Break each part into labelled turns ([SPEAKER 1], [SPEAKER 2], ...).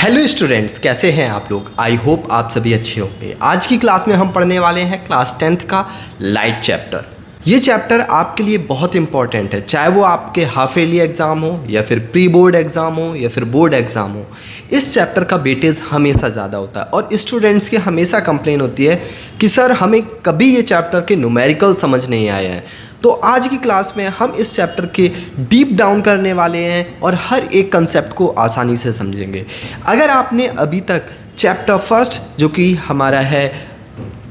[SPEAKER 1] Hello students, कैसे हैं आप लोग। आई होप आप सभी अच्छे होंगे। आज की क्लास में हम पढ़ने वाले हैं क्लास 10th का लाइट चैप्टर। ये चैप्टर आपके लिए बहुत इंपॉर्टेंट है, चाहे वो आपके हाफ ईयरली एग्ज़ाम हो या फिर प्री बोर्ड एग्ज़ाम हो या फिर बोर्ड एग्ज़ाम हो। इस चैप्टर का वेटेज हमेशा ज़्यादा होता है और स्टूडेंट्स की हमेशा कंप्लेन होती है कि सर हमें कभी ये चैप्टर के न्यूमेरिकल समझ नहीं आए हैं। तो आज की क्लास में हम इस चैप्टर के डीप डाउन करने वाले हैं और हर एक कंसेप्ट को आसानी से समझेंगे। अगर आपने अभी तक चैप्टर फर्स्ट जो कि हमारा है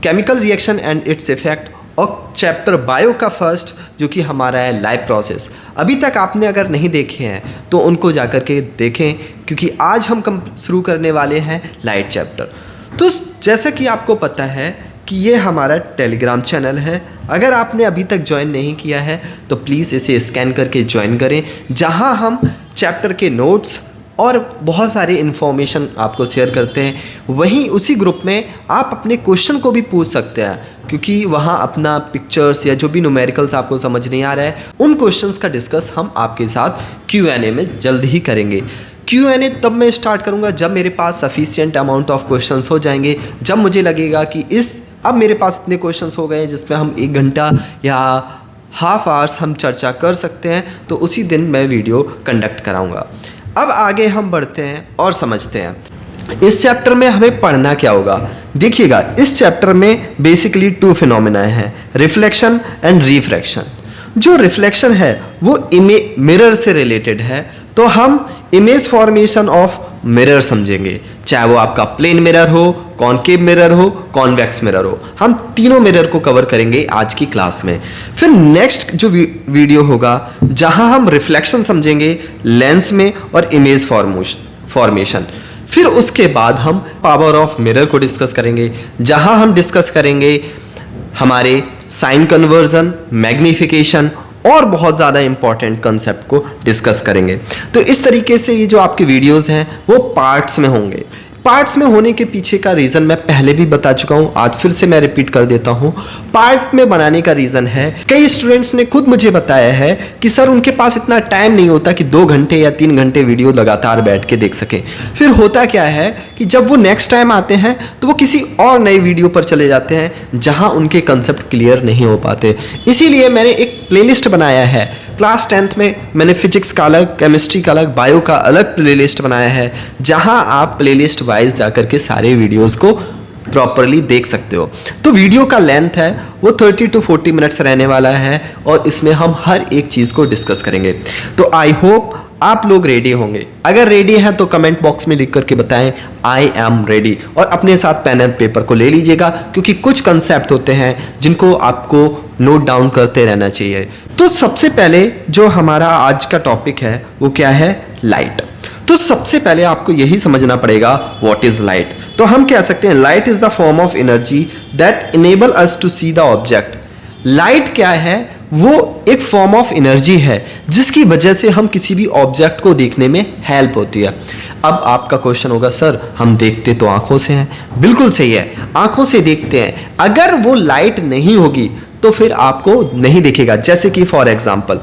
[SPEAKER 1] chemical reaction and its effect और चैप्टर बायो का फर्स्ट जो कि हमारा है लाइफ प्रोसेस, अभी तक आपने अगर नहीं देखे हैं तो उनको जाकर के देखें, क्योंकि आज हम शुरू करने वाले हैं लाइट चैप्टर। तो जैसा कि आपको पता है कि ये हमारा टेलीग्राम चैनल है। अगर आपने अभी तक ज्वाइन नहीं किया है तो प्लीज़ इसे स्कैन करके ज्वाइन करें, जहां हम चैप्टर के नोट्स और बहुत सारे इन्फॉर्मेशन आपको शेयर करते हैं। वहीं उसी ग्रुप में आप अपने क्वेश्चन को भी पूछ सकते हैं, क्योंकि वहाँ अपना पिक्चर्स या जो भी न्यूमेरिकल्स आपको समझ नहीं आ रहा है उन क्वेश्चंस का डिस्कस हम आपके साथ Q&A में जल्द ही करेंगे। Q&A तब मैं स्टार्ट करूँगा जब मेरे पास सफिशिएंट अमाउंट ऑफ क्वेश्चंस हो जाएंगे, जब मुझे लगेगा कि अब मेरे पास इतने क्वेश्चंस हो गए हैं जिसमें हम 1 घंटा या हाफ आवर्स हम चर्चा कर सकते हैं, तो उसी दिन मैं वीडियो कंडक्ट कराऊंगा। अब आगे हम बढ़ते हैं और समझते हैं इस चैप्टर में हमें पढ़ना क्या होगा। देखिएगा, इस चैप्टर में बेसिकली 2 फिनोमेना हैं, रिफ्लेक्शन एंड रिफ्रैक्शन। जो रिफ्लेक्शन है वो मिरर से रिलेटेड है, तो हम इमेज फॉर्मेशन ऑफ मिरर समझेंगे, चाहे वो आपका प्लेन मिरर हो, कॉनकेव मिरर हो, कॉन्वेक्स मिरर हो। हम तीनों मिरर को कवर करेंगे आज की क्लास में। फिर नेक्स्ट जो वीडियो होगा जहां हम रिफ्लेक्शन समझेंगे लेंस में और इमेज फॉर्मेशन। फिर उसके बाद हम पावर ऑफ मिरर को डिस्कस करेंगे, जहां हम डिस्कस करेंगे हमारे साइन कन्वर्जन, मैग्निफिकेशन और बहुत ज़्यादा इंपॉर्टेंट कंसेप्ट को डिस्कस करेंगे। तो इस तरीके से ये जो आपके वीडियोस हैं वो पार्ट्स में होंगे। पार्ट्स में होने के पीछे का रीज़न मैं पहले भी बता चुका हूँ, आज फिर से मैं रिपीट कर देता हूँ। पार्ट में बनाने का रीज़न है, कई स्टूडेंट्स ने खुद मुझे बताया है कि सर उनके पास इतना टाइम नहीं होता कि 2 घंटे या 3 घंटे वीडियो लगातार बैठ के देख सकें। फिर होता क्या है कि जब वो नेक्स्ट टाइम आते हैं तो वो किसी और नई वीडियो पर चले जाते हैं जहाँ उनके कंसेप्ट क्लियर नहीं हो पाते। इसीलिए मैंने एक प्लेलिस्ट बनाया है। क्लास 10th में मैंने फिजिक्स का अलग, केमिस्ट्री का अलग, बायो का अलग प्लेलिस्ट बनाया है, जहां आप प्लेलिस्ट वाइज जाकर के सारे वीडियोस को प्रॉपरली देख सकते हो। तो वीडियो का लेंथ है वो 30 to 40 मिनट्स रहने वाला है और इसमें हम हर एक चीज़ को डिस्कस करेंगे। तो आई होप आप लोग रेडी होंगे। अगर रेडी हैं तो कमेंट बॉक्स में लिख करके बताएं आई एम रेडी, और अपने साथ पेन एंड पेपर को ले लीजिएगा, क्योंकि कुछ कंसेप्ट होते हैं जिनको आपको नोट डाउन करते रहना चाहिए। तो सबसे पहले जो हमारा आज का टॉपिक है वो क्या है, लाइट। तो सबसे पहले आपको यही समझना पड़ेगा व्हाट इज लाइट। तो हम कह सकते हैं light is the form of energy that enable us to see the object. Light क्या है, वो एक फॉर्म ऑफ एनर्जी है जिसकी वजह से हम किसी भी ऑब्जेक्ट को देखने में हेल्प होती है। अब आपका क्वेश्चन होगा, सर हम देखते तो आंखों से हैं। बिल्कुल सही है, आंखों से देखते हैं। अगर वो लाइट नहीं होगी तो फिर आपको नहीं दिखेगा। जैसे कि फॉर एग्जाम्पल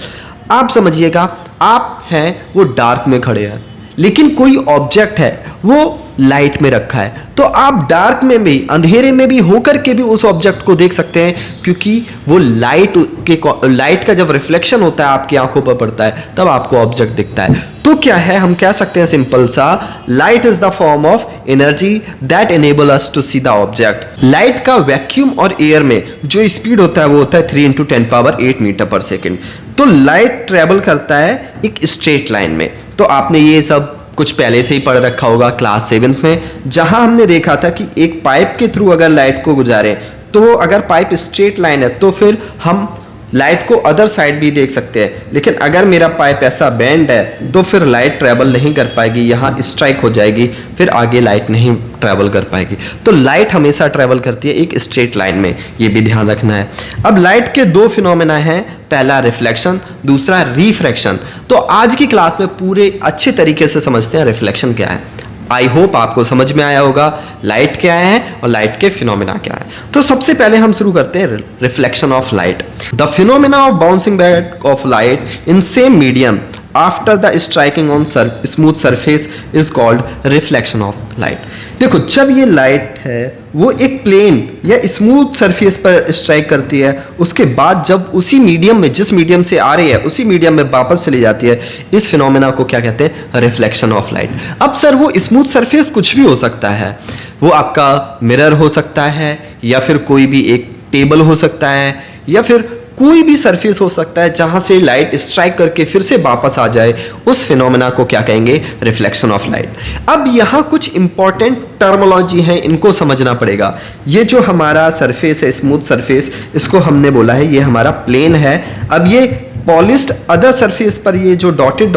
[SPEAKER 1] आप समझिएगा, आप हैं वो डार्क में खड़े हैं, लेकिन कोई ऑब्जेक्ट है वो लाइट में रखा है, तो आप डार्क में भी, अंधेरे में भी होकर के भी उस ऑब्जेक्ट को देख सकते हैं, क्योंकि वो लाइट का जब रिफ्लेक्शन होता है आपकी आंखों पर पड़ता है तब आपको ऑब्जेक्ट दिखता है। तो क्या है, हम कह सकते हैं सिंपल सा, light is the form of energy that enable us to see the object. Light का वैक्यूम और एयर में जो स्पीड होता है वो होता है 3 × 10⁸ मीटर पर सेकेंड। तो लाइट ट्रेवल करता है एक स्ट्रेट लाइन में। तो आपने ये सब कुछ पहले से ही पढ़ रखा होगा क्लास 7th में, जहां हमने देखा था कि एक पाइप के थ्रू अगर लाइट को गुजारें तो अगर पाइप स्ट्रेट लाइन है तो फिर हम लाइट को अदर साइड भी देख सकते हैं, लेकिन अगर मेरा पाइप ऐसा बेंड है तो फिर लाइट ट्रैवल नहीं कर पाएगी, यहाँ स्ट्राइक हो जाएगी, फिर आगे लाइट नहीं ट्रैवल कर पाएगी। तो लाइट हमेशा ट्रैवल करती है एक स्ट्रेट लाइन में, ये भी ध्यान रखना है। अब लाइट के 2 फिनोमेना हैं, पहला रिफ्लेक्शन, दूसरा रिफ्रैक्शन। तो आज की क्लास में पूरे अच्छे तरीके से समझते हैं रिफ्लेक्शन क्या है। आई होप आपको समझ में आया होगा लाइट क्या है और लाइट के फिनोमेना क्या है। तो सबसे पहले हम शुरू करते हैं reflection of light. The phenomena of bouncing back of light in same medium after the striking on smooth surface is called reflection of light. देखो जब ये लाइट है वो एक प्लेन या स्मूथ सरफेस पर स्ट्राइक करती है, उसके बाद जब उसी मीडियम में, जिस मीडियम से आ रही है उसी मीडियम में वापस चली जाती है, इस फिनोमेना को क्या कहते हैं? Reflection of light. अब सर वो स्मूथ सरफेस कुछ भी हो सकता है, वो आपका मिरर हो सकता है या फिर कोई भी एक टेबल हो सकता है या फिर कोई भी सरफेस हो सकता है जहां से लाइट स्ट्राइक करके फिर से वापस आ जाए, उस फिनोमेना को क्या कहेंगे? Reflection of light. अब यहां कुछ इंपॉर्टेंट टर्मिनोलॉजी है, इनको समझना पड़ेगा. ये जो हमारा सरफेस है, स्मूथ सरफेस, इसको हमने बोला है ये हमारा प्लेन है. अब ये पॉलिश्ड अदर सरफेस पर ये जो डॉटेड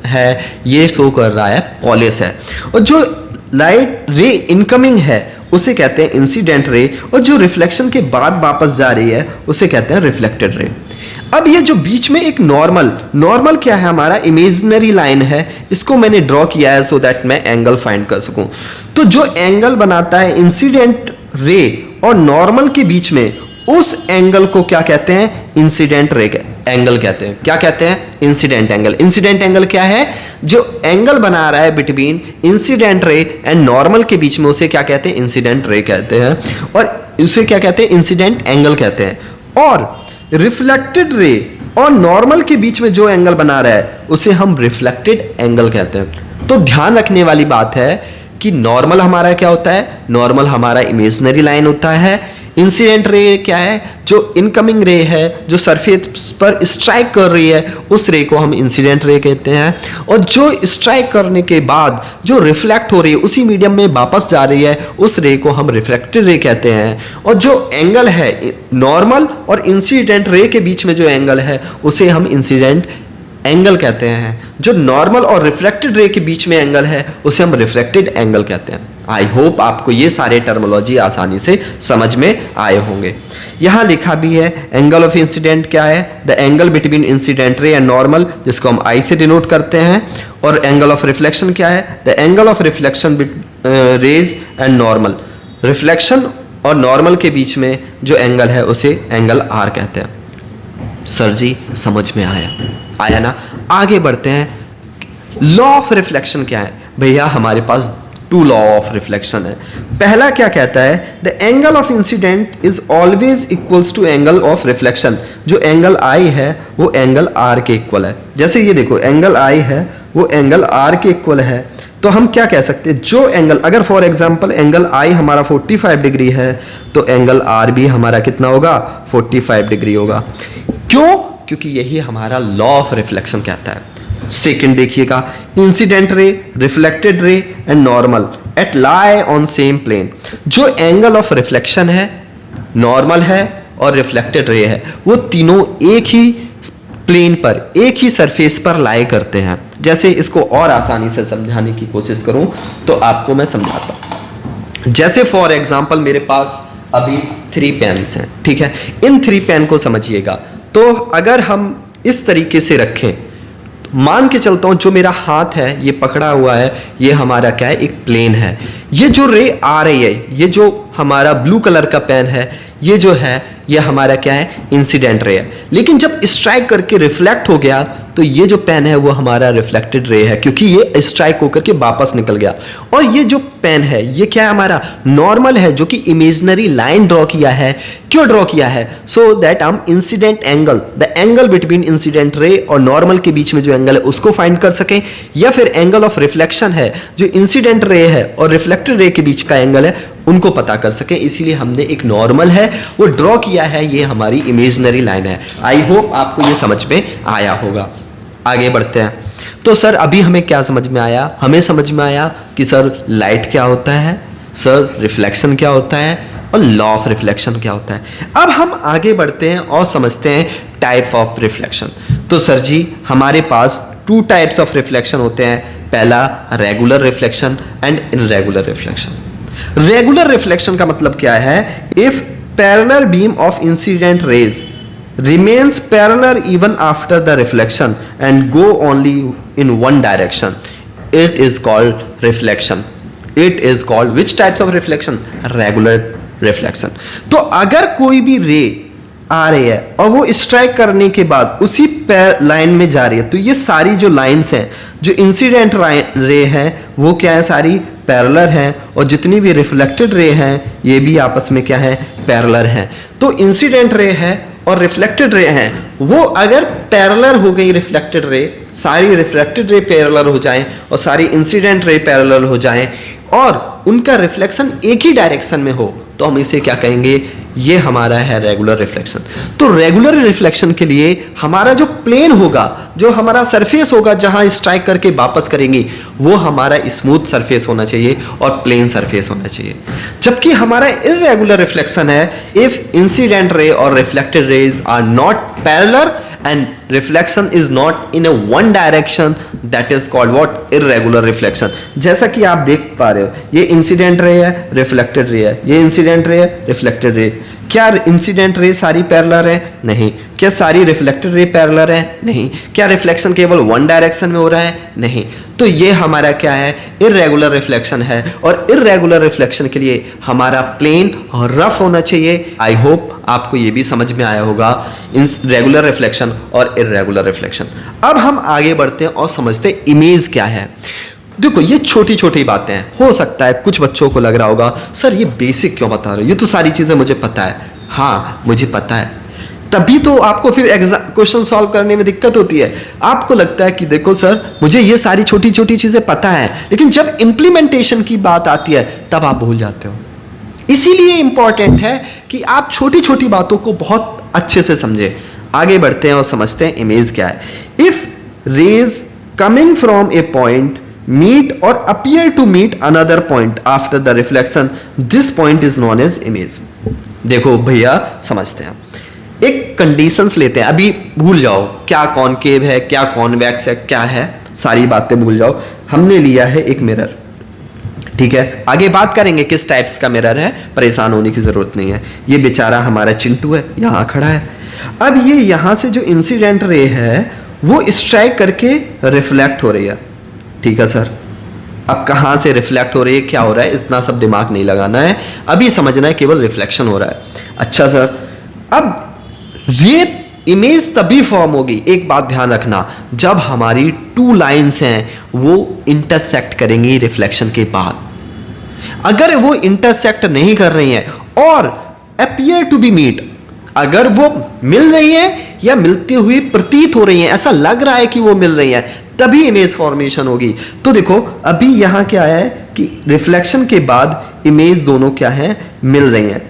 [SPEAKER 1] है ये शो कर रहा है पॉलिश है. और जो लाइट रे इनकमिंग है उसे कहते हैं इंसिडेंट रे, और जो रिफ्लेक्शन के बाद वापस जा रही है उसे कहते हैं रिफ्लेक्टेड रे. अब ये जो बीच में एक नॉर्मल क्या है? हमारा इमेजिनरी लाइन है, इसको मैंने ड्रॉ किया है सो दैट मैं एंगल फाइंड कर सकूं. तो जो एंगल बनाता है इंसिडेंट रे और नॉर्मल के बीच में, उस एंगल को क्या कहते हैं? इंसिडेंट रे एंगल कहते हैं. क्या कहते हैं? Incident angle. इंसिडेंट एंगल क्या है? जो एंगल बना रहा है between incident ray and normal के बीच में, उसे क्या कहते हैं? इंसिडेंट रे कहते हैं, और उसे क्या कहते हैं? इंसिडेंट एंगल कहते हैं. और रिफ्लेक्टेड रे और नॉर्मल के बीच में जो एंगल बना रहा है उसे हम रिफ्लेक्टेड एंगल कहते हैं. तो ध्यान रखने वाली बात है कि नॉर्मल हमारा क्या होता है? नॉर्मल हमारा इमेजिनरी लाइन होता है. इंसिडेंट रे क्या है? जो इनकमिंग रे है, जो सरफेस पर स्ट्राइक कर रही है, उस रे को हम इंसिडेंट रे कहते हैं. और जो स्ट्राइक करने के बाद जो रिफ्लेक्ट हो रही है, उसी मीडियम में वापस जा रही है, उस रे को हम रिफ्लेक्टेड रे कहते हैं. और जो एंगल है नॉर्मल और इंसिडेंट रे के बीच में जो एंगल है उसे हम इंसिडेंट एंगल कहते हैं. जो नॉर्मल और रिफ्लेक्टेड रे के बीच में एंगल है उसे हम रिफ्लेक्टेड एंगल कहते हैं. आई होप आपको ये सारे टर्मिनोलॉजी आसानी से समझ में आए होंगे. यहाँ लिखा भी है एंगल ऑफ इंसिडेंट क्या है? The angle between incident ray and normal, जिसको हम आई से डिनोट करते हैं. और एंगल ऑफ रिफ्लेक्शन क्या है? The angle of reflection rays and normal. Reflection और नॉर्मल के बीच में जो एंगल है उसे एंगल आर कहते हैं. सर जी समझ में आया ना? आगे बढ़ते हैं. लॉ ऑफ रिफ्लेक्शन क्या है? भैया हमारे पास 2 लॉ ऑफ रिफ्लेक्शन है. पहला क्या कहता है? The angle of incident is always equals to angle of reflection. जो एंगल आई है वो एंगल आर के इक्वल है. जैसे ये देखो एंगल आई है वो एंगल आर के इक्वल है. तो हम क्या कह सकते हैं? जो एंगल, अगर फॉर एग्जांपल एंगल आई हमारा 45 डिग्री है तो एंगल आर भी हमारा कितना होगा? 45 डिग्री होगा. क्यों? क्योंकि यही हमारा लॉ ऑफ रिफ्लेक्शन कहता है. सेकंड देखिएगा, incident ray, reflected ray and normal at lie on same plane. जो एंगल ऑफ रिफ्लेक्शन है, नॉर्मल है और रिफ्लेक्टेड रे है, वो तीनों एक ही प्लेन पर, एक ही सरफेस पर लाई करते हैं. जैसे इसको और आसानी से समझाने की कोशिश करूं तो आपको मैं समझाता हूं. जैसे फॉर एग्जांपल मेरे पास अभी 3 पेन्स हैं, ठीक है? इन 3 पेन को समझिएगा. तो अगर हम इस तरीके से रखें, मान के चलता हूं जो मेरा हाथ है ये पकड़ा हुआ है, ये हमारा क्या है? एक प्लेन है. ये जो रे आ रही है, ये जो हमारा ब्लू कलर का पेन है, ये जो है ये हमारा क्या है? इंसिडेंट रे है. लेकिन जब स्ट्राइक करके रिफ्लेक्ट हो गया तो ये जो पेन है वो हमारा रिफ्लेक्टेड रे है, क्योंकि ये स्ट्राइक होकर के वापस निकल गया. और ये जो पेन है ये क्या है? हमारा नॉर्मल है, जो कि इमेजिनरी लाइन ड्रॉ किया है. क्यों ड्रॉ किया है? सो दैट हम incident angle, the angle between incident ray और नॉर्मल के बीच में जो एंगल है उसको फाइंड कर सकें. या फिर एंगल ऑफ रिफ्लेक्शन है, जो इंसिडेंट रे है और रिफ्लेक्टेड रे के बीच का एंगल है, उनको पता कर सकें. इसीलिए हमने एक नॉर्मल है वो ड्रॉ किया है, ये हमारी इमेजिनरी लाइन है. आई होप आपको ये समझ में आया होगा. आगे बढ़ते हैं. तो सर अभी हमें क्या समझ में आया? हमें समझ में आया कि सर लाइट क्या होता है, सर रिफ्लेक्शन क्या होता है और लॉ ऑफ रिफ्लेक्शन क्या होता है. अब हम आगे बढ़ते हैं और समझते हैं टाइप ऑफ रिफ्लेक्शन. तो सर जी हमारे पास 2 टाइप्स ऑफ रिफ्लेक्शन होते हैं. पहला regular reflection and irregular reflection. Regular reflection का मतलब क्या है? If parallel beam of incident raise remains parallel even after the reflection and go only in one direction, it is called reflection. It is called which types of reflection? Regular reflection. तो अगर कोई भी रे आ रही है और वो strike करने के बाद उसी लाइन में जा रही है, तो ये सारी जो लाइंस हैं, जो इंसिडेंट रे हैं, वो क्या है, सारी पैरेलल हैं, और जितनी भी रिफ्लेक्टेड रे हैं ये भी आपस में क्या है, पैरेलल हैं। तो इंसिडेंट रे है और रिफ्लेक्टेड रे हैं, वो अगर पैरेलल हो गई रिफ्लेक्टेड रे, सारी रिफ्लेक्टेड रे पैरेलल हो जाएं और सारी इंसिडेंट रे पैरेलल हो जाएं और उनका रिफ्लेक्शन एक ही डायरेक्शन में हो, तो हम इसे क्या कहेंगे, ये हमारा है रेगुलर रिफ्लेक्शन। तो रेगुलर रिफ्लेक्शन के लिए हमारा जो प्लेन होगा, जो हमारा सरफेस होगा जहां स्ट्राइक करके वापस करेंगे, वो हमारा स्मूथ सरफेस होना चाहिए और प्लेन सरफेस होना चाहिए। जबकि हमारा इररेगुलर रिफ्लेक्शन है इफ इंसिडेंट रे और reflected rays are not parallel and reflection is not in a one direction, that is called what, irregular reflection। जैसा कि आप देख पा रहे हो, ये इंसिडेंट रे है, रिफ्लेक्टेड रे है, ये इंसिडेंट रे है, रिफ्लेक्टेड रे। क्या इंसिडेंट रे सारी पैरेलल है? नहीं। क्या सारी रिफ्लेक्टेड रे पैरेलल है? नहीं। क्या रिफ्लेक्शन केवल वन डायरेक्शन में हो रहा है? नहीं। तो ये हमारा क्या है, इररेगुलर रिफ्लेक्शन है, और इररेगुलर रिफ्लेक्शन के लिए हमारा प्लेन और रफ होना चाहिए। आई होप आपको ये भी समझ में आया होगा रेगुलर रिफ्लेक्शन और इररेगुलर रिफ्लेक्शन। अब हम आगे बढ़ते हैं और समझते हैं इमेज क्या है। देखो, ये छोटी छोटी बातें हैं, हो सकता है कुछ बच्चों को लग रहा होगा सर ये बेसिक क्यों बता रहे हो, ये तो सारी चीजें मुझे पता है। हाँ, मुझे पता है, तभी तो आपको फिर एग्जाम क्वेश्चन सॉल्व करने में दिक्कत होती है। आपको लगता है कि देखो सर मुझे ये सारी छोटी छोटी चीजें पता है, लेकिन जब इंप्लीमेंटेशन की बात आती है तब आप भूल जाते हो। इसीलिए इंपॉर्टेंट है कि आप छोटी छोटी बातों को बहुत अच्छे से समझें। आगे बढ़ते हैं और समझते हैं इमेज क्या है। If raise coming from a point meet or appear to meet another point after the reflection, this point is known as image। देखो भैया, समझते हैं, एक कंडीशंस लेते हैं। अभी भूल जाओ क्या कॉनकेव है, क्या कॉन्वेक्स है, क्या है, सारी बातें भूल जाओ। हमने लिया है एक मिरर, ठीक है। आगे बात करेंगे किस टाइप्स का मिरर है, परेशान होने की जरूरत नहीं है। ये बेचारा हमारा चिंटू है, यहाँ खड़ा है। अब ये यहाँ से जो इंसिडेंट रे है वो स्ट्राइक करके रिफ्लेक्ट हो रही है, ठीक है सर। अब कहाँ से रिफ्लेक्ट हो रही है, क्या हो रहा है, इतना सब दिमाग नहीं लगाना है, अभी समझना है केवल रिफ्लेक्शन हो रहा है। अच्छा सर, अब ये इमेज तभी फॉर्म होगी, एक बात ध्यान रखना, जब हमारी टू लाइंस हैं वो इंटरसेक्ट करेंगी रिफ्लेक्शन के बाद। अगर वो इंटरसेक्ट नहीं कर रही हैं और अपीयर टू बी मीट, अगर वो मिल रही है या मिलती हुई प्रतीत हो रही है, ऐसा लग रहा है कि वो मिल रही है, तभी इमेज फॉर्मेशन होगी। तो देखो अभी यहां क्या है कि रिफ्लेक्शन के बाद इमेज दोनों क्या है, मिल रही हैं।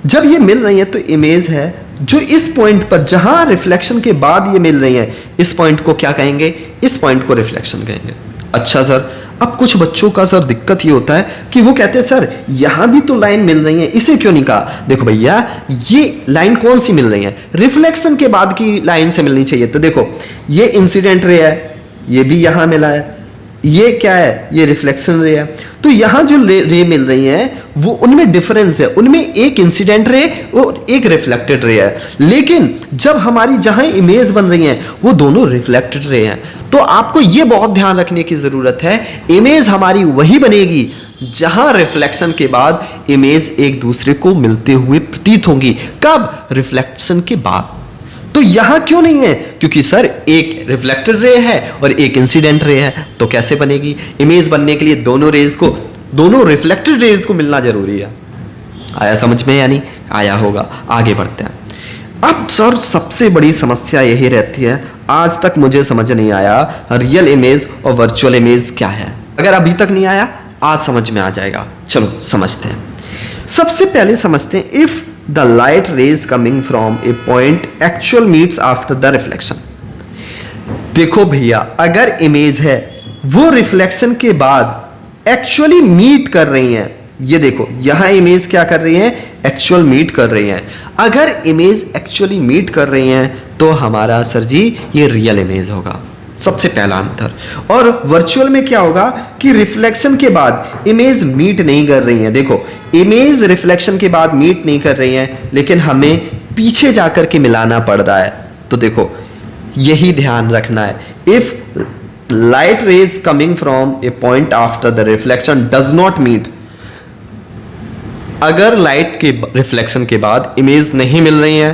[SPEAKER 1] जब ये मिल रही है तो इमेज है जो इस पॉइंट पर, जहां रिफ्लेक्शन के बाद ये मिल रही है, इस पॉइंट को क्या कहेंगे, इस पॉइंट को रिफ्लेक्शन कहेंगे। अच्छा सर, अब कुछ बच्चों का सर दिक्कत ये होता है कि वो कहते हैं सर यहां भी तो लाइन मिल रही है, इसे क्यों नहीं कहा। देखो भैया, ये लाइन कौन सी मिल रही है, रिफ्लेक्शन के बाद की लाइन से मिलनी चाहिए। तो देखो ये इंसिडेंट रे है, ये भी यहां मिला है, ये क्या है, ये रिफ्लेक्शन रे है। तो यहां जो रे मिल रही है वो उनमें डिफरेंस है, उनमें एक इंसिडेंट रे और एक रिफ्लेक्टेड रे है। लेकिन जब हमारी जहां इमेज बन रही है वो दोनों रिफ्लेक्टेड रे हैं। तो आपको ये बहुत ध्यान रखने की जरूरत है, इमेज हमारी वही बनेगी जहां रिफ्लेक्शन के बाद इमेज एक दूसरे को मिलते हुए प्रतीत होंगी। कब, रिफ्लेक्शन के बाद। तो यहां क्यों नहीं है, क्योंकि सर एक रिफ्लेक्टेड रे है और एक इंसिडेंट रे है, तो कैसे बनेगी इमेज। बनने के लिए दोनों रेज को, दोनों रिफ्लेक्टेड रेज को मिलना जरूरी है। आया समझ में या नहीं आया होगा। आगे बढ़ते हैं। अब सर सबसे बड़ी समस्या यही रहती है, आज तक मुझे समझ नहीं आया रियल इमेज और वर्चुअल इमेज क्या है। अगर अभी तक नहीं आया, आज समझ में आ जाएगा। चलो समझते हैं। सबसे पहले समझते हैं, if the light rays coming from a point actual meets after the reflection। देखो भैया, अगर इमेज है वो रिफ्लेक्शन के बाद एक्चुअली मीट कर रही हैं, ये देखो यहां इमेज क्या कर रही है, एक्चुअल मीट कर रही हैं। अगर इमेज एक्चुअली मीट कर रही हैं तो हमारा सर जी ये रियल इमेज होगा, सबसे पहला अंतर। और वर्चुअल में क्या होगा कि रिफ्लेक्शन के बाद इमेज मीट नहीं कर रही है। देखो इमेज रिफ्लेक्शन के बाद मीट नहीं कर रही है, लेकिन हमें पीछे जाकर के मिलाना पड़ रहा है। तो देखो यही ध्यान रखना है, if light rays coming from a point after the reflection does not meet, अगर लाइट के रिफ्लेक्शन के बाद इमेज नहीं मिल रही है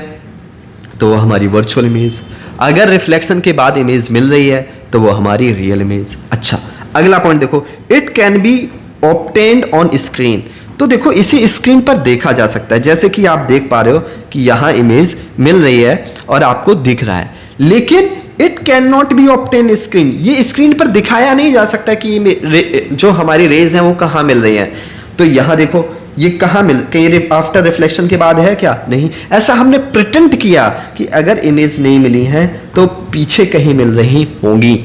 [SPEAKER 1] तो वो हमारी वर्चुअल इमेज। अगर रिफ्लेक्शन के बाद इमेज मिल रही है तो वो हमारी रियल इमेज। अच्छा, अगला पॉइंट देखो, it can be obtained on screen. तो देखो इसे स्क्रीन पर देखा जा सकता है, जैसे कि आप देख पा रहे हो कि यहाँ इमेज मिल रही है और आपको दिख रहा है, लेकिन it can not be obtain screen. ये स्क्रीन पर दिखाया नहीं जा सकता कि जो हमारी रेज है वो कहाँ मिल रही है। तो यहाँ देखो ये कहाँ मिल, कहीं आफ्टर रिफ्लेक्शन के बाद है क्या? नहीं। ऐसा हमने प्रिटेंड किया कि अगर इमेज नहीं मिली है तो पीछे कहीं मिल रही होंगी।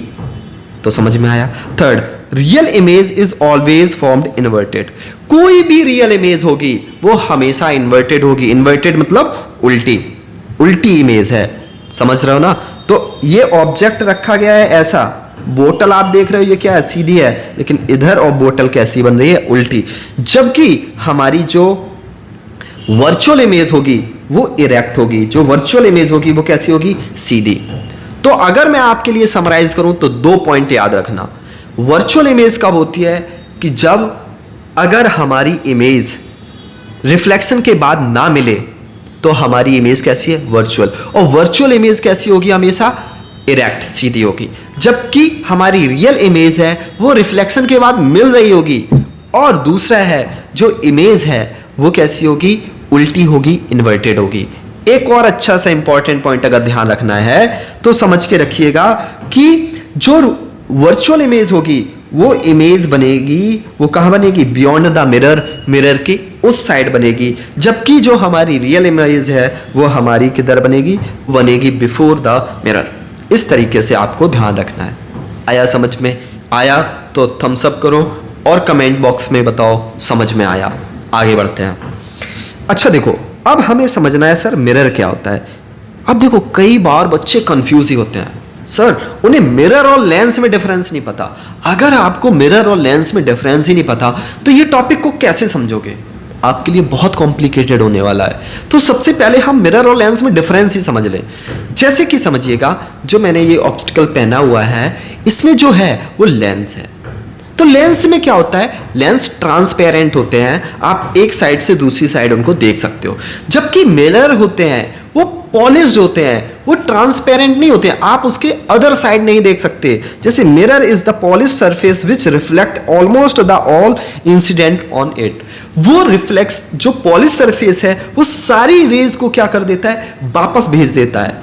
[SPEAKER 1] तो समझ में आया। Third, real image is always formed inverted. कोई भी रियल इमेज होगी वो हमेशा इन्वर्टेड होगी। इन्वर्टेड मतलब उल्टी, उल्टी इमेज है, समझ रहे हो ना। तो ये ऑब्जेक्ट रखा गया है ऐसा, बोतल आप देख रहे हो ये क्या है, सीधी है, लेकिन इधर और बोतल कैसी बन रही है, उल्टी। जबकि हमारी जो वर्चुअल इमेज होगी वो इरेक्ट होगी, जो वर्चुअल इमेज होगी वो कैसी होगी, सीधी। तो अगर मैं आपके लिए समराइज करूं तो 2 पॉइंट याद रखना। वर्चुअल इमेज कब होती है कि जब अगर हमारी इमेज रिफ्लेक्शन के बाद ना मिले तो हमारी इमेज कैसी है, वर्चुअल। और वर्चुअल इमेज कैसी होगी, हमेशा इरेक्ट, सीधी होगी। जबकि हमारी रियल इमेज है वो रिफ्लेक्शन के बाद मिल रही होगी। और दूसरा है जो इमेज है वो कैसी होगी, उल्टी होगी, इन्वर्टेड होगी। एक और अच्छा सा इंपॉर्टेंट पॉइंट अगर ध्यान रखना है तो समझ के रखिएगा कि जो वर्चुअल इमेज होगी वो इमेज बनेगी, वो कहाँ बनेगी, बियॉन्ड द मिरर, मिरर की उस साइड बनेगी। जबकि जो हमारी रियल इमेज है वो हमारी किधर बनेगी, बनेगी बिफोर द मिरर। इस तरीके से आपको ध्यान रखना है। आया समझ में? आया तो थम्स अप करो और कमेंट बॉक्स में बताओ समझ में आया। आगे बढ़ते हैं। अच्छा देखो, अब हमें समझना है सर मिरर क्या होता है। अब देखो कई बार बच्चे कंफ्यूज ही होते हैं, सर उन्हें मिरर और लेंस में डिफरेंस नहीं पता। अगर आपको मिरर और लेंस में डिफरेंस ही नहीं पता तो ये टॉपिक को कैसे समझोगे, आपके लिए बहुत कॉम्प्लिकेटेड होने वाला है। तो सबसे पहले हम मिरर और लेंस में डिफरेंस ही समझ लें। जैसे कि समझिएगा, जो मैंने ये ऑब्स्टिकल पहना हुआ है इसमें जो है वो लेंस है। तो लेंस में क्या होता है, लेंस ट्रांसपेरेंट होते हैं, आप एक साइड से दूसरी साइड उनको देख सकते हो। जबकि मिरर होते हैं वो पॉलिश्ड होते हैं, वो ट्रांसपेरेंट नहीं होते हैं, आप उसके अदर साइड नहीं देख सकते। जैसे mirror is the polished surface which reflect almost the all incident on it. वो रिफ्लेक्स, जो पॉलिश सरफेस है वो सारी रेज को क्या कर देता है, वापस भेज देता है,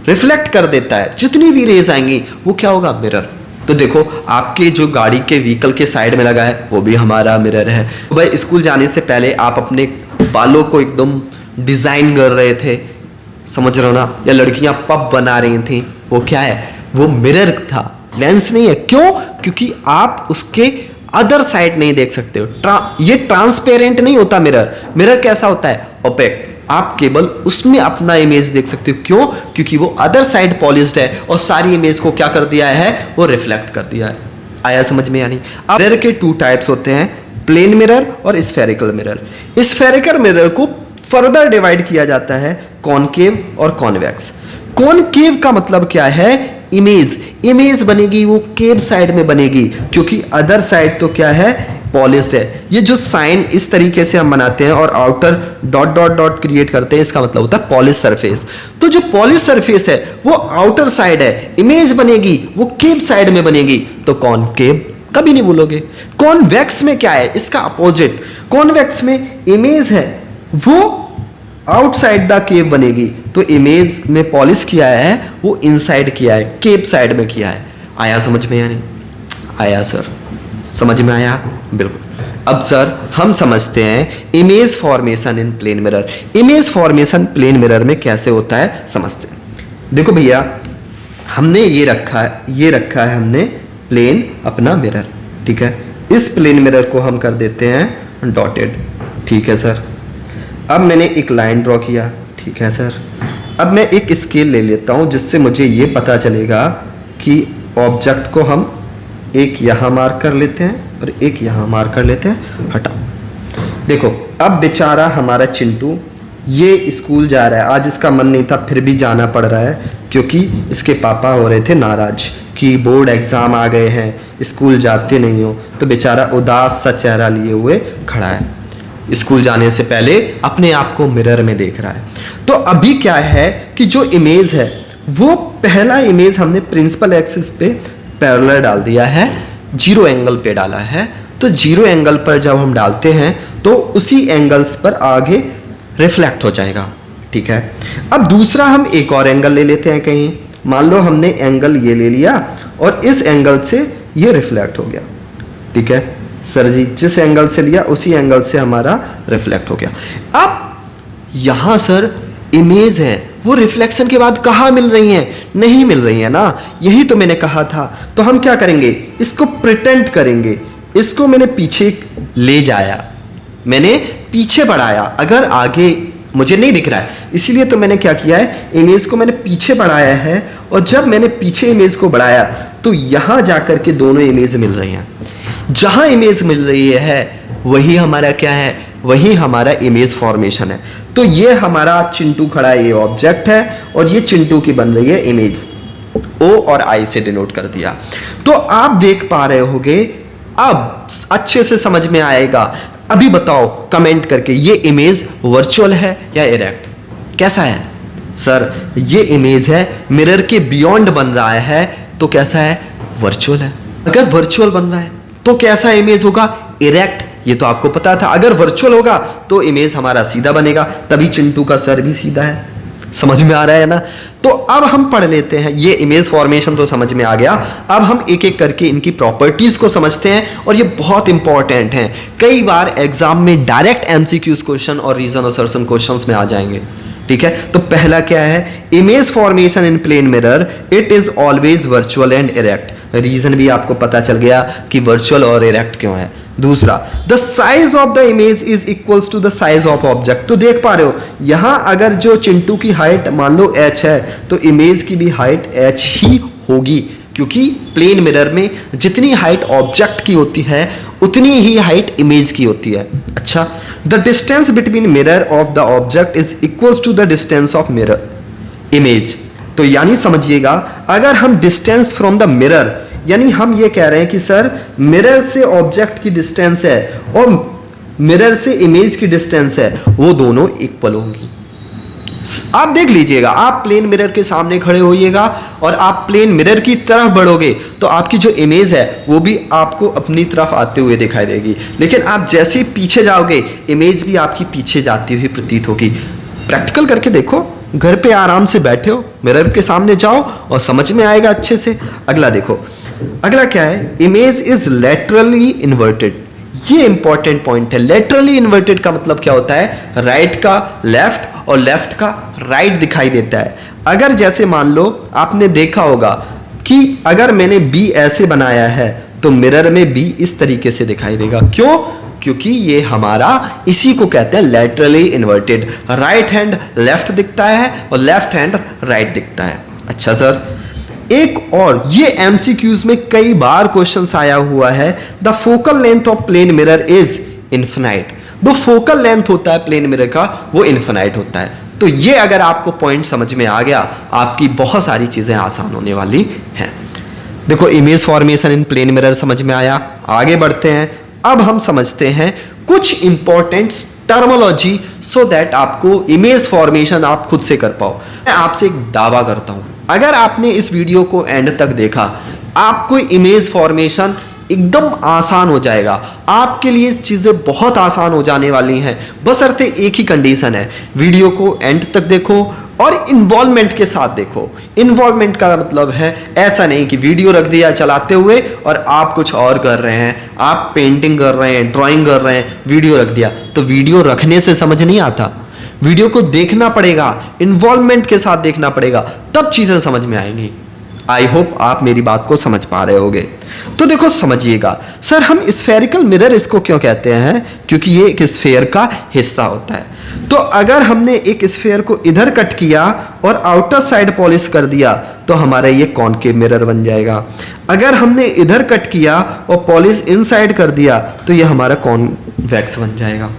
[SPEAKER 1] रिफ्लेक्ट कर देता है। जितनी भी रेज आएंगी वो क्या होगा, मिरर। तो देखो आपके जो गाड़ी के व्हीकल के साइड में लगा है वो भी हमारा मिरर है। भाई स्कूल जाने से पहले आप अपने बालों को एकदम डिजाइन कर रहे थे, समझ रहे हो ना, या लड़कियां पब बना रही थी, वो क्या है, वो मिरर था, लेंस नहीं है। क्यों? क्योंकि आप उसके अदर साइड नहीं देख सकते हो। ये ट्रांसपेरेंट नहीं होता मिरर। मिरर कैसा होता है, ओपेक। आप केवल उसमें अपना इमेज देख सकते हो। क्यों? क्योंकि वो अदर साइड पॉलिश्ड है और सारी इमेज को क्या कर दिया है, वो रिफ्लेक्ट कर दिया है। आया समझ में? यानी अब मिरर के 2 टाइप्स होते हैं, प्लेन मिरर और स्फेरिकल मिरर। स्फेरिकल मिरर को फर्दर डिवाइड किया जाता है कॉनकेव और कॉन्वेक्स। कॉनकेव का मतलब क्या है, इमेज बनेगी वो केव साइड में बनेगी, क्योंकि अदर साइड तो क्या है, पॉलिश्ड है। ये जो साइन इस तरीके से हम बनाते हैं और outer dot dot dot create करते हैं, इसका मतलब होता है पॉलिश सरफेस। तो जो पॉलिश सरफेस है वो आउटर साइड है, इमेज बनेगी वो केव साइड में बनेगी। तो कॉनकेव कभी नहीं बोलोगे। कॉन्वेक्स में क्या है, इसका अपोजिट। कॉन्वेक्स में इमेज है वो आउटसाइड द केव बनेगी। तो इमेज में पॉलिश किया है वो इनसाइड किया है, केव साइड में किया है। आया समझ में? यानी आया सर, समझ में आया? बिल्कुल। अब सर हम समझते हैं image formation in plane mirror. Image formation plane mirror में कैसे होता है समझते हैं। देखो भैया, हमने ये रखा है हमने प्लेन अपना मिरर, ठीक है। इस प्लेन मिरर को हम कर देते हैं डॉटेड, ठीक है सर। अब मैंने एक लाइन ड्रॉ किया, ठीक है सर। अब मैं एक स्केल ले लेता हूं जिससे मुझे ये पता चलेगा कि ऑब्जेक्ट को हम एक यहाँ मार्क कर लेते हैं और एक यहाँ मार्क कर लेते हैं, हटाओ। देखो अब बेचारा हमारा चिंटू ये स्कूल जा रहा है, आज इसका मन नहीं था फिर भी जाना पड़ रहा है, क्योंकि इसके पापा हो रहे थे नाराज कि बोर्ड एग्ज़ाम आ गए हैं, स्कूल जाते नहीं हो। तो बेचारा उदास सा चेहरा लिए हुए खड़ा है। स्कूल जाने से पहले अपने आप को मिरर में देख रहा है। तो अभी क्या है कि जो इमेज है वो पहला इमेज हमने प्रिंसिपल एक्सिस पे पैरेलल डाल दिया है, जीरो एंगल पे डाला है। तो जीरो एंगल पर जब हम डालते हैं तो उसी एंगल्स पर आगे रिफ्लेक्ट हो जाएगा, ठीक है। अब दूसरा हम एक और एंगल ले लेते हैं कहीं, मान लो हमने एंगल ये ले लिया और इस एंगल से ये रिफ्लेक्ट हो गया, ठीक है सर जी, जिस एंगल से लिया उसी एंगल से हमारा रिफ्लेक्ट हो गया। अब यहां सर इमेज है वो रिफ्लेक्शन के बाद कहाँ मिल रही हैं? नहीं मिल रही है ना, यही तो मैंने कहा था। तो हम क्या करेंगे, इसको प्रिटेंड करेंगे, इसको मैंने पीछे ले जाया, मैंने पीछे बढ़ाया, अगर आगे मुझे नहीं दिख रहा है इसीलिए तो मैंने क्या किया है, इमेज को मैंने पीछे बढ़ाया है। और जब मैंने पीछे इमेज को बढ़ाया तो यहां जाकर के दोनों इमेज मिल रही हैं। जहां इमेज मिल रही है वही हमारा क्या है, वही हमारा इमेज फॉर्मेशन है। तो ये हमारा चिंटू खड़ा है, ये ऑब्जेक्ट है और ये चिंटू की बन रही है इमेज, ओ और आई से डिनोट कर दिया। तो आप देख पा रहे होगे, अब अच्छे से समझ में आएगा। अभी बताओ कमेंट करके, ये इमेज वर्चुअल है या इरेक्ट? कैसा है सर? ये इमेज है मिरर के बियॉन्ड बन रहा है, तो कैसा है, वर्चुअल है। अगर वर्चुअल बन रहा है तो कैसा इमेज होगा, इरेक्ट। ये तो आपको पता था, अगर वर्चुअल होगा तो इमेज हमारा सीधा बनेगा, तभी चिंटू का सर भी सीधा है। समझ में आ रहा है ना? तो अब हम पढ़ लेते हैं, ये इमेज फॉर्मेशन तो समझ में आ गया। अब हम एक एक करके इनकी प्रॉपर्टीज को समझते हैं और ये बहुत इंपॉर्टेंट हैं। कई बार एग्जाम में डायरेक्ट एमसीक्यूज क्वेश्चन और रीजन असर्शन क्वेश्चंस में आ जाएंगे, ठीक है। तो पहला क्या है, image formation in plane mirror it is always virtual and erect. Reason भी आपको पता चल गया कि वर्चुअल और इरेक्ट क्यों है। दूसरा, the size of the image is equals to the size of object. तो देख पा रहे हो यहां अगर जो चिंटू की हाइट मान लो h है तो इमेज की भी हाइट h ही होगी, क्योंकि प्लेन मिरर में जितनी हाइट ऑब्जेक्ट की होती है उतनी ही हाइट इमेज की होती है। अच्छा, the distance between mirror of the object is equals to the distance of mirror image. तो यानी समझिएगा, अगर हम डिस्टेंस फ्रॉम द मिरर, यानी हम ये कह रहे हैं कि सर मिरर से ऑब्जेक्ट की डिस्टेंस है और मिरर से इमेज की डिस्टेंस है, वो दोनों इक्वल होंगी। आप देख लीजिएगा, आप प्लेन मिरर के सामने खड़े होइएगा और आप प्लेन मिरर की तरफ बढ़ोगे तो आपकी जो इमेज है वो भी आपको अपनी तरफ आते हुए दिखाई देगी, लेकिन आप जैसे ही पीछे जाओगे इमेज भी आपकी पीछे जाती हुई प्रतीत होगी। प्रैक्टिकल करके देखो, घर पे आराम से बैठे हो, मिरर के सामने जाओ और समझ में आएगा अच्छे से। अगला देखो, अगला क्या है, इमेज इज लेटरली इन्वर्टेड। ये इंपॉर्टेंट पॉइंट है। लेटरली इन्वर्टेड का मतलब क्या होता है, राइट का लेफ्ट और लेफ्ट का राइट दिखाई देता है। अगर जैसे मान लो आपने देखा होगा कि अगर मैंने बी ऐसे बनाया है तो मिरर में बी इस तरीके से दिखाई देगा। क्यों? क्योंकि ये हमारा इसी को कहते हैं laterally inverted. Right hand left दिखता है और लेफ्ट हैंड राइट दिखता है। अच्छा सर, एक और ये एमसीक्यूज में कई बार क्वेश्चंस आया हुआ है, the focal length of plane mirror is infinite. जो फोकल लेंथ होता है प्लेन मिरर का वो इन्फिनाइट होता है। तो ये अगर आपको पॉइंट समझ में आ गया, आपकी बहुत सारी चीजें आसान होने वाली हैं। देखो, image formation in plane mirror समझ में आया। आगे बढ़ते हैं, अब हम समझते हैं कुछ इंपॉर्टेंट टर्मोलॉजी सो दैट आपको इमेज फॉर्मेशन आप खुद से कर पाओ। मैं आपसे एक दावा करता हूं, अगर आपने इस वीडियो को एंड तक देखा, आपको इमेज फॉर्मेशन एकदम आसान हो जाएगा। आपके लिए चीज़ें बहुत आसान हो जाने वाली हैं, बशर्ते एक ही कंडीशन है, वीडियो को एंड तक देखो और इन्वॉल्वमेंट के साथ देखो। इन्वॉल्वमेंट का मतलब है ऐसा नहीं कि वीडियो रख दिया चलाते हुए और आप कुछ और कर रहे हैं, आप पेंटिंग कर रहे हैं, ड्राइंग कर रहे हैं, वीडियो रख दिया। तो वीडियो रखने से समझ नहीं आता, वीडियो को देखना पड़ेगा, इन्वॉल्वमेंट के साथ देखना पड़ेगा, तब चीज़ें समझ में आएंगी। आई होप आप मेरी बात को समझ पा रहे होगे। तो देखो समझिएगा, सर हम स्फेरिकल मिरर इसको क्यों कहते हैं, क्योंकि ये एक स्फेयर का हिस्सा होता है। तो अगर हमने एक स्फेयर को इधर कट किया और आउटर साइड पॉलिश कर दिया तो हमारा ये कॉनकेव मिरर बन जाएगा। अगर हमने इधर कट किया और पॉलिश इनसाइड कर दिया तो ये हमारा कॉन्वेक्स बन जाएगा।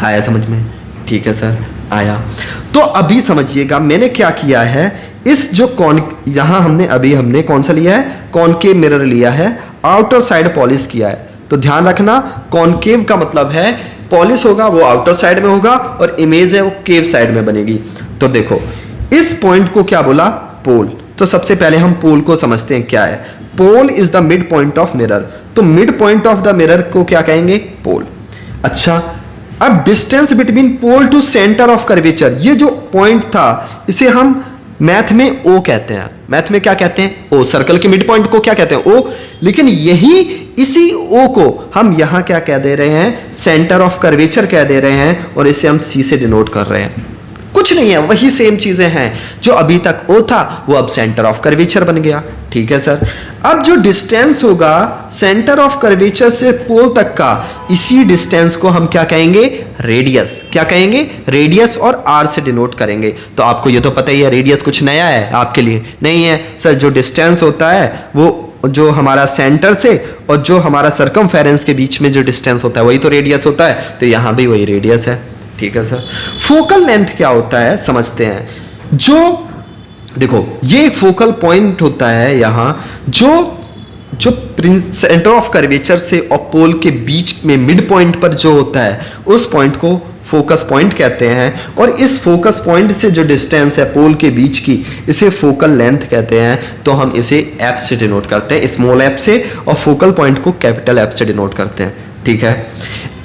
[SPEAKER 1] आया समझ में? ठीक है सर, आया। तो अभी समझिएगा मैंने क्या किया है, इस जो यहां हमने कौन सा लिया है, कॉनकेव मिरर लिया है, आउटर साइड पॉलिश किया है। तो ध्यान रखना, कॉनकेव का मतलब है पॉलिश होगा वो आउटर साइड में होगा और इमेज है वो केव साइड में बनेगी। तो देखो इस पॉइंट को क्या बोला, पोल। तो सबसे पहले हम पोल को समझते हैं क्या है। Pole is the mid point of mirror. तो mid point of the mirror को क्या कहेंगे, पोल। अच्छा, अब distance between pole to centre of curvature, ये जो पॉइंट था इसे हम मैथ में ओ कहते हैं। मैथ में क्या कहते हैं, ओ। सर्कल के मिड पॉइंट को क्या कहते हैं, ओ। लेकिन यही इसी ओ को हम यहां क्या कह दे रहे हैं, सेंटर ऑफ कर्वेचर कह दे रहे हैं और इसे हम सी से डिनोट कर रहे हैं। कुछ नहीं है, वही सेम चीजें हैं। जो अभी तक ओ था वो अब सेंटर ऑफ कर्वेचर बन गया। ठीक है सर। अब जो डिस्टेंस होगा सेंटर ऑफ कर्वेचर से पोल तक का, इसी डिस्टेंस को हम क्या कहेंगे, रेडियस। क्या कहेंगे, रेडियस, और आर से डिनोट करेंगे। तो आपको ये तो पता ही है, रेडियस कुछ नया है आपके लिए नहीं है सर। जो डिस्टेंस होता है वो जो हमारा सेंटर से और जो हमारा सरकमफेरेंस के बीच में जो डिस्टेंस होता है वही तो रेडियस होता है। तो यहां भी वही रेडियस है। ठीक है सर। फोकल लेंथ क्या होता है समझते हैं। जो देखो ये एक फोकल पॉइंट होता है यहां, जो सेंटर ऑफ कर्वेचर से और पोल के बीच में मिड पॉइंट पर जो होता है उस पॉइंट को फोकस पॉइंट कहते हैं। और इस फोकस पॉइंट से जो डिस्टेंस है पोल के बीच की, इसे फोकल लेंथ कहते हैं। तो हम इसे एफ से डिनोट करते हैं, स्मॉल एफ से, और फोकल पॉइंट को कैपिटल एफ से डिनोट करते हैं। ठीक है।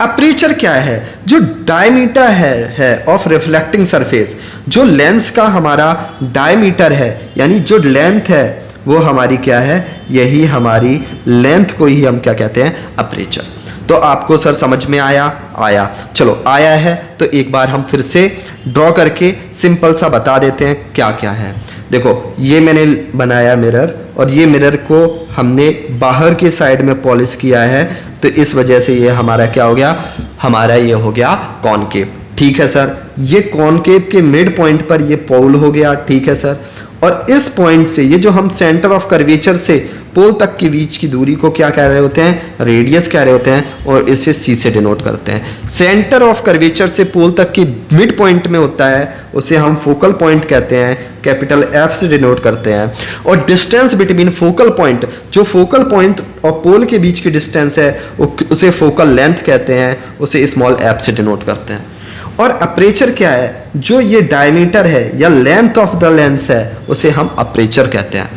[SPEAKER 1] अपर्चर क्या है, जो डायमीटर है ऑफ रिफ्लेक्टिंग सरफेस, जो लेंस का हमारा डायमीटर है, यानी जो लेंथ है वो हमारी क्या है, यही हमारी लेंथ को ही हम क्या कहते हैं, अपर्चर। तो आपको सर समझ में आया। चलो आया है तो एक बार हम फिर से ड्रॉ करके सिंपल सा बता देते हैं क्या क्या है। देखो ये मैंने बनाया मिरर, और ये मिरर को हमने बाहर के साइड में पॉलिश किया है। तो इस वजह से ये हमारा क्या हो गया, हमारा ये हो गया कॉनकेव। ठीक है सर। ये कॉनकेव के मिड पॉइंट पर ये पोल हो गया। ठीक है सर। और इस पॉइंट से ये जो हम सेंटर ऑफ कर्वेचर से पोल तक के बीच की दूरी को क्या कह रहे होते हैं, रेडियस कह रहे होते हैं, और इसे सी से डिनोट करते हैं। सेंटर ऑफ कर्वेचर से पोल तक की मिड पॉइंट में होता है उसे हम फोकल पॉइंट कहते हैं, कैपिटल एफ से डिनोट करते हैं। और डिस्टेंस बिटवीन फोकल पॉइंट, जो फोकल पॉइंट और पोल के बीच की डिस्टेंस है उसे फोकल लेंथ कहते हैं, उसे स्मॉल एफ से डिनोट करते हैं। और अपर्चर क्या है, जो ये डायमीटर है या लेंथ ऑफ द लेंस है उसे हम अपर्चर कहते हैं।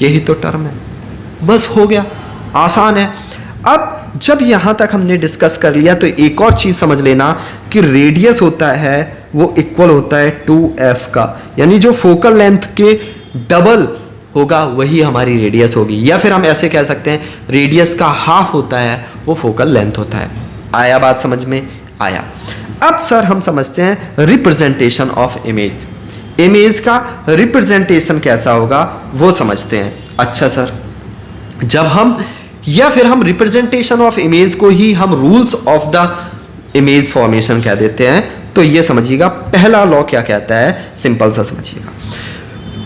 [SPEAKER 1] यही तो टर्म है, बस हो गया, आसान है। अब जब यहां तक हमने डिस्कस कर लिया तो एक और चीज समझ लेना कि रेडियस होता है वो इक्वल होता है 2f का, यानी जो फोकल लेंथ के डबल होगा वही हमारी रेडियस होगी। या फिर हम ऐसे कह सकते हैं रेडियस का हाफ होता है वो फोकल लेंथ होता है। आया बात समझ में, आया। अब सर हम समझते हैं रिप्रेजेंटेशन ऑफ इमेज। इमेज का रिप्रेजेंटेशन कैसा होगा वो समझते हैं। अच्छा सर, जब हम या फिर हम रिप्रेजेंटेशन ऑफ इमेज को ही हम rules of the image formation कह देते हैं। तो ये समझिएगा पहला लॉ क्या कहता है, सिंपल सा समझिएगा।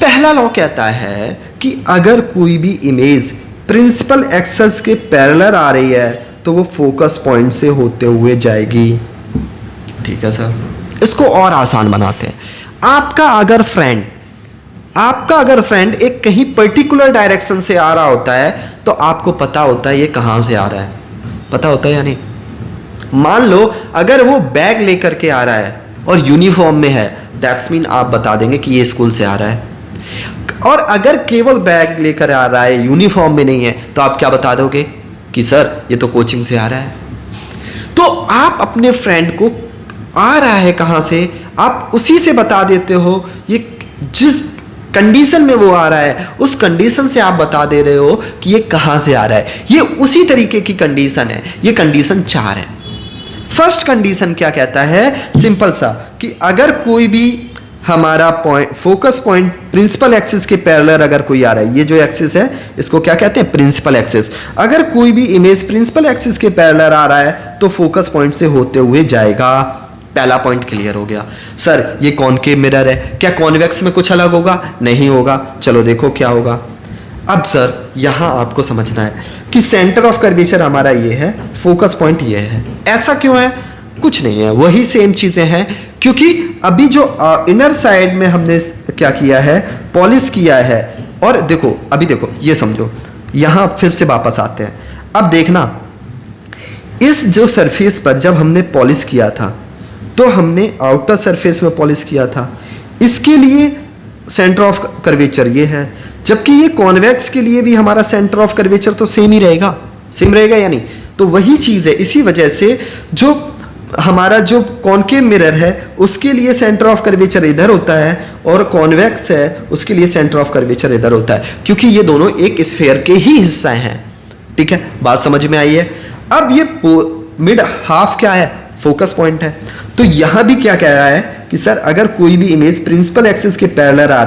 [SPEAKER 1] पहला लॉ कहता है कि अगर कोई भी इमेज प्रिंसिपल एक्सेस के पैरेलल आ रही है तो वो फोकस पॉइंट से होते हुए जाएगी। ठीक है सर। इसको और आसान बनाते हैं। आपका अगर फ्रेंड एक कहीं पर्टिकुलर डायरेक्शन से आ रहा होता है तो आपको पता होता है ये कहां से आ रहा है, पता होता है या नहीं। मान लो अगर वो बैग लेकर के आ रहा है और यूनिफॉर्म में है, दैट्स मीन आप बता देंगे कि ये स्कूल से आ रहा है। और अगर केवल बैग लेकर आ रहा है, यूनिफॉर्म में नहीं है, तो आप क्या बता दोगे कि सर ये तो कोचिंग से आ रहा है। तो आप अपने फ्रेंड को आ रहा है कहां से, आप उसी से बता देते हो। ये जिस कंडीशन में वो आ रहा है उस कंडीशन से आप बता दे रहे हो कि ये कहां से आ रहा है। ये उसी तरीके की कंडीशन है। ये कंडीशन 4 है। फर्स्ट कंडीशन क्या कहता है, सिंपल सा, कि अगर कोई भी हमारा point, focus point principal axis के पैरेलल अगर कोई आ रहा है, ये जो एक्सिस है इसको क्या कहते हैं, प्रिंसिपल एक्सिस। अगर कोई भी इमेज प्रिंसिपल एक्सिस के पैरेलल आ रहा है तो फोकस पॉइंट से होते हुए जाएगा। पहला पॉइंट क्लियर हो गया। सर ये कॉनकेव मिरर है, क्या कॉन्वेक्स में कुछ अलग होगा, नहीं होगा। चलो देखो क्या होगा। अब सर यहां आपको समझना है कि सेंटर ऑफ कर्वेचर हमारा ये है, फोकस पॉइंट ये है। ऐसा क्यों है, कुछ नहीं है, वही सेम चीजें हैं। क्योंकि अभी जो इनर साइड में हमने क्या किया है, पॉलिश किया है। और देखो अभी देखो ये समझो, यहां फिर से वापस आते हैं। अब देखना इस जो सरफेस पर जब हमने पॉलिश किया था तो हमने आउटर सरफेस में पॉलिश किया था, इसके लिए सेंटर ऑफ कर्वेचर ये है, जबकि ये कॉन्वेक्स के लिए भी हमारा सेंटर ऑफ कर्वेचर तो सेम ही रहेगा, सेम रहेगा या नहीं। तो वही चीज़ है, इसी वजह से जो हमारा जो कॉनकेव मिरर है उसके लिए सेंटर ऑफ कर्वेचर इधर होता है और कॉन्वेक्स है उसके लिए सेंटर ऑफ कर्वेचर इधर होता है, क्योंकि ये दोनों एक स्फेयर के ही हिस्सा हैं। ठीक है, बात समझ में आई है। अब ये मिड हाफ क्या है, फोकस पॉइंट है। तो यहां भी क्या कह रहा है कि सर अगर कोई भी इमेज प्रिंसिपल एक्सिस के पैरेलल आ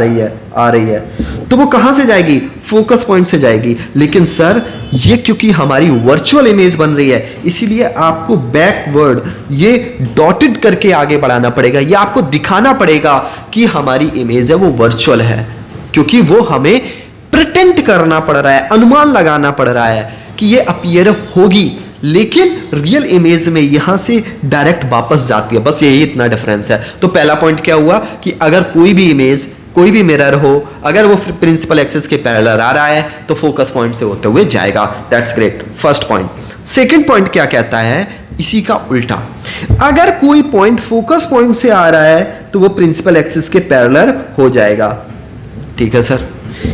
[SPEAKER 1] रही है तो वो कहां से जाएगी, फोकस पॉइंट से जाएगी। लेकिन सर ये क्योंकि हमारी वर्चुअल इमेज बन रही है इसीलिए आपको बैकवर्ड ये डॉटेड करके आगे बढ़ाना पड़ेगा, ये आपको दिखाना पड़ेगा कि हमारी इमेज है वो वर्चुअल है, क्योंकि वो हमें प्रिटेंड करना पड़ रहा है, अनुमान लगाना पड़ रहा है कि ये अपीयर होगी, लेकिन रियल इमेज में यहां से डायरेक्ट वापस जाती है। बस यही इतना डिफरेंस है। तो पहला पॉइंट क्या हुआ कि अगर कोई भी इमेज, कोई भी मिरर हो, अगर वो प्रिंसिपल एक्सिस के पैरेलल आ रहा है तो फोकस पॉइंट से होते हुए जाएगा। That's great, first point. Second point क्या कहता है, इसी का उल्टा, अगर कोई पॉइंट फोकस पॉइंट से आ रहा है तो वो प्रिंसिपल एक्सिस के पैरेलल हो जाएगा। ठीक है सर,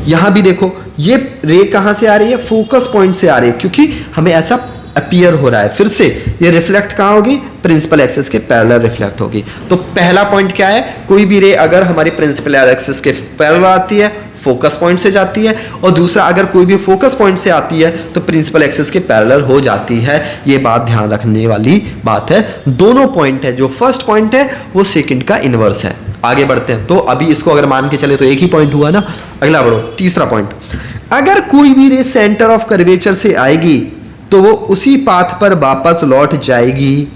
[SPEAKER 1] यहां भी देखो ये रे कहां से आ रही है, फोकस पॉइंट से आ रही है, क्योंकि हमें ऐसा अपीयर हो रहा है। फिर से ये रिफ्लेक्ट कहां होगी, प्रिंसिपल एक्सिस के पैरेलल रिफ्लेक्ट होगी। तो पहला पॉइंट क्या है, कोई भी रे अगर हमारी प्रिंसिपल एक्सिस के पैरेलल आती है फोकस पॉइंट से जाती है, और दूसरा अगर कोई भी फोकस पॉइंट से आती है तो प्रिंसिपल एक्सिस के पैरेलल हो जाती है। ये बात ध्यान रखने वाली बात है। दोनों पॉइंट है, जो फर्स्ट पॉइंट है वो सेकंड का इनवर्स है। आगे बढ़ते हैं। तो अभी इसको अगर मान के चले तो एक ही पॉइंट हुआ ना। अगला बढ़ो, तीसरा पॉइंट, अगर कोई भी रे सेंटर ऑफ कर्वेचर से आएगी तो वो उसी पाथ पर वापस लौट जाएगी।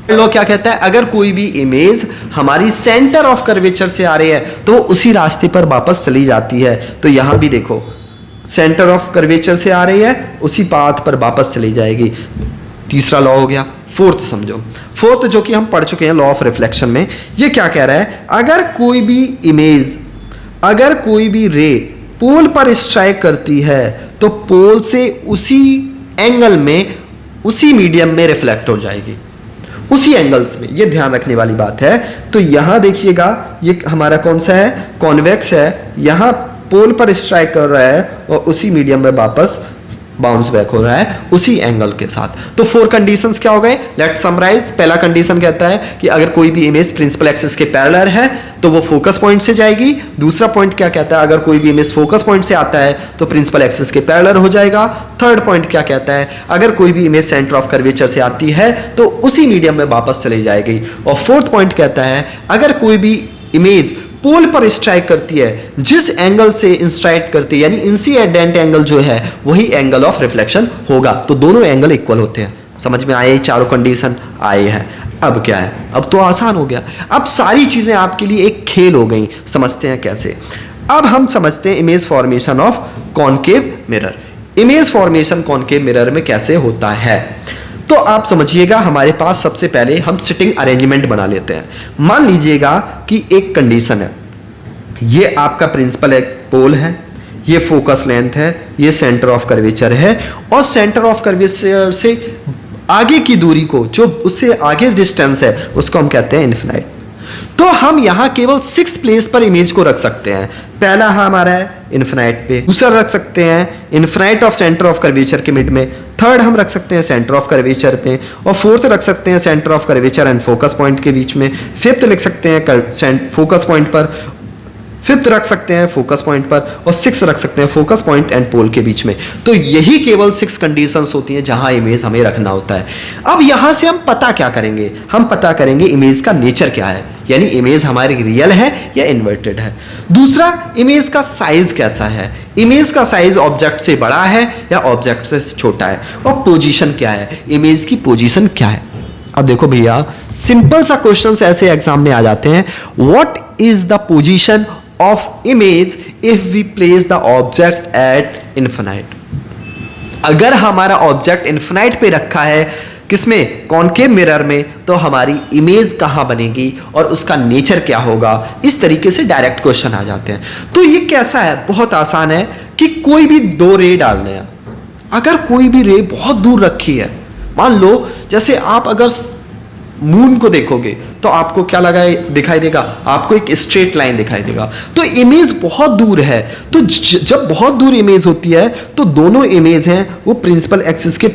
[SPEAKER 1] लोग क्या कहता है, अगर कोई भी इमेज हमारी सेंटर ऑफ कर्वेचर से आ रही है तो वो उसी रास्ते पर वापस चली जाती है। तो यहां भी देखो सेंटर ऑफ कर्वेचर से आ रही है, उसी पाथ पर वापस चली जाएगी। तीसरा लॉ हो गया। फोर्थ समझो, फोर्थ जो कि हम पढ़ चुके हैं लॉ ऑफ रिफ्लेक्शन में, ये क्या कह रहा है, अगर कोई भी इमेज, अगर कोई भी रे पोल पर स्ट्राइक करती है तो पोल से उसी एंगल में, उसी मीडियम में रिफ्लेक्ट हो जाएगी, उसी एंगल्स में। ये ध्यान रखने वाली बात है। तो यहां देखिएगा ये हमारा कौन सा है, कॉन्वेक्स है, यहां पोल पर स्ट्राइक कर रहा है और उसी मीडियम में वापस बाउंस बैक हो रहा है उसी एंगल के साथ। तो 4 कंडीशंस क्या हो गए, लेट्स समराइज। पहला कंडीशन कहता है कि अगर कोई भी इमेज प्रिंसिपल एक्सिस के पैरेलल है तो वो फोकस पॉइंट से जाएगी। दूसरा पॉइंट क्या कहता है, अगर कोई भी इमेज फोकस पॉइंट से आता है तो प्रिंसिपल एक्सिस के पैरेलल हो जाएगा। थर्ड पॉइंट क्या कहता है, अगर कोई भी इमेज सेंटर ऑफ कर्वेचर से आती है तो उसी मीडियम में वापस चली जाएगी। और फोर्थ पॉइंट कहता है अगर कोई भी इमेज पोल पर स्ट्राइक करती है, जिस एंगल से स्ट्राइक करती है यानी इंसिडेंट एंगल जो है वही एंगल ऑफ रिफ्लेक्शन होगा। तो दोनों एंगल इक्वल होते हैं। समझ में आए, चारों कंडीशन आए हैं। अब क्या है, अब तो आसान हो गया। अब सारी चीजें आपके लिए एक खेल हो गई। समझते हैं कैसे। अब हम समझते हैं image formation of concave mirror. Image formation concave mirror में कैसे होता है, तो आप समझिएगा, हमारे पास सबसे पहले हम सिटिंग अरेंजमेंट बना लेते हैं। मान लीजिएगा कि एक कंडीशन है, ये आपका प्रिंसिपल पोल है, ये फोकस लेंथ है, ये सेंटर ऑफ कर्वेचर है, और सेंटर ऑफ कर्वेचर से आगे की दूरी को, जो उससे आगे डिस्टेंस है, उसको हम कहते हैं इन्फिनाइट। तो हम यहां केवल 6 प्लेस पर इमेज को रख सकते हैं। पहला हमारा है इन्फिनाइट पे, दूसरा रख सकते हैं infinite of centre of curvature के मिड में, थर्ड हम रख सकते हैं सेंटर ऑफ कर्वेचर पे, और फोर्थ रख सकते हैं centre of curvature and focus point के बीच में, फिफ्थ लिख सकते हैं फोकस पॉइंट पर, फिफ्थ रख सकते हैं फोकस पॉइंट पर, और सिक्स रख सकते हैं फोकस पॉइंट एंड पोल के बीच में। तो यही केवल 6 कंडीशंस होती हैं जहां इमेज हमें रखना होता है। अब यहां से हम पता क्या करेंगे, हम पता करेंगे इमेज का नेचर क्या है, यानी इमेज हमारी रियल है या इन्वर्टेड है। दूसरा, इमेज का साइज कैसा है, इमेज का साइज ऑब्जेक्ट से बड़ा है या ऑब्जेक्ट से छोटा है, और पोजीशन क्या है, इमेज की पोजीशन क्या है। अब देखो भैया, सिंपल सा क्वेश्चंस ऐसे एग्जाम में आ जाते हैं, what is the position of image if we place the object at infinite। अगर हमारा ऑब्जेक्ट इन्फिनाइट पे रखा है, किसमें, कॉनकेव मिरर में, तो हमारी इमेज कहां बनेगी और उसका नेचर क्या होगा। इस तरीके से डायरेक्ट क्वेश्चन आ जाते हैं। तो ये कैसा है, बहुत आसान है कि कोई भी 2 रे डालने हैं। अगर कोई भी रे बहुत दूर रखी है, मान लो जैसे आप अगर मून को देखोगे तो आपको क्या लगा दिखाई देगा, आपको एक स्ट्रेट लाइन दिखाई देगा। तो इमेज बहुत दूर है, तो जब बहुत दूर इमेज होती है तो दोनों इमेज हैं वो प्रिंसिपल एक्सिस के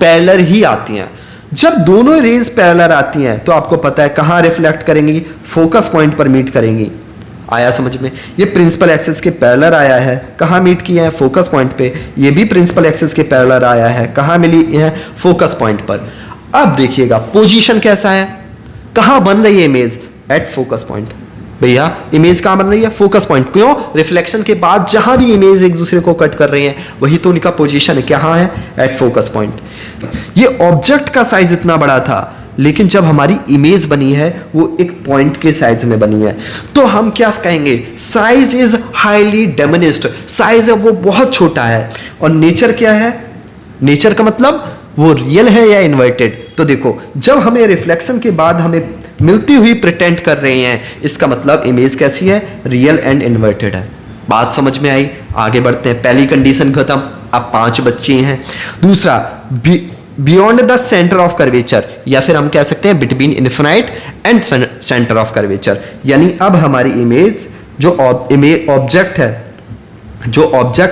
[SPEAKER 1] पैरेलल ही आती हैं। जब दोनों रेज पैरेलल आती हैं तो आपको पता है कहाँ रिफ्लेक्ट करेंगी, फोकस पॉइंट पर मीट करेंगी। आया समझ में? ये प्रिंसिपल एक्सिस के पैरेलल आया है, कहाँ मीट किए हैं, फोकस पॉइंट पे। ये भी प्रिंसिपल एक्सिस के पैरेलल आया है, कहाँ मिली है, फोकस पॉइंट पर। अब देखिएगा पोजीशन कैसा है, कहाँ बन रही है इमेज, एट फोकस पॉइंट। भैया इमेज कहाँ बन रही है, फोकस पॉइंट। क्यों? रिफ्लेक्शन के बाद जहां भी इमेज एक दूसरे को कट कर रही है वही तो उनका पोजीशन है, कहाँ है, एट फोकस पॉइंट। ये ऑब्जेक्ट का साइज इतना बड़ा था, लेकिन जब हमारी इमेज बनी है वो एक पॉइंट के साइज में बनी है, तो हम क्या कहेंगे, size is highly diminished. Size है वो बहुत छोटा है। और नेचर क्या है, नेचर का मतलब वो रियल है या इन्वर्टेड। तो देखो जब हमें रिफ्लेक्शन के बाद हमें मिलती हुई प्रिटेंड कर रहे हैं, इसका मतलब इमेज कैसी है, रियल एंड इन्वर्टेड है। बात समझ में आई? आगे बढ़ते हैं। पहली कंडीशन खत्म, अब 5 बच्चे हैं। दूसरा, beyond the centre of curvature, या फिर हम कह सकते हैं between infinite and centre of curvature. यानी अब हमारी इमेज जो ऑब्जेक्ट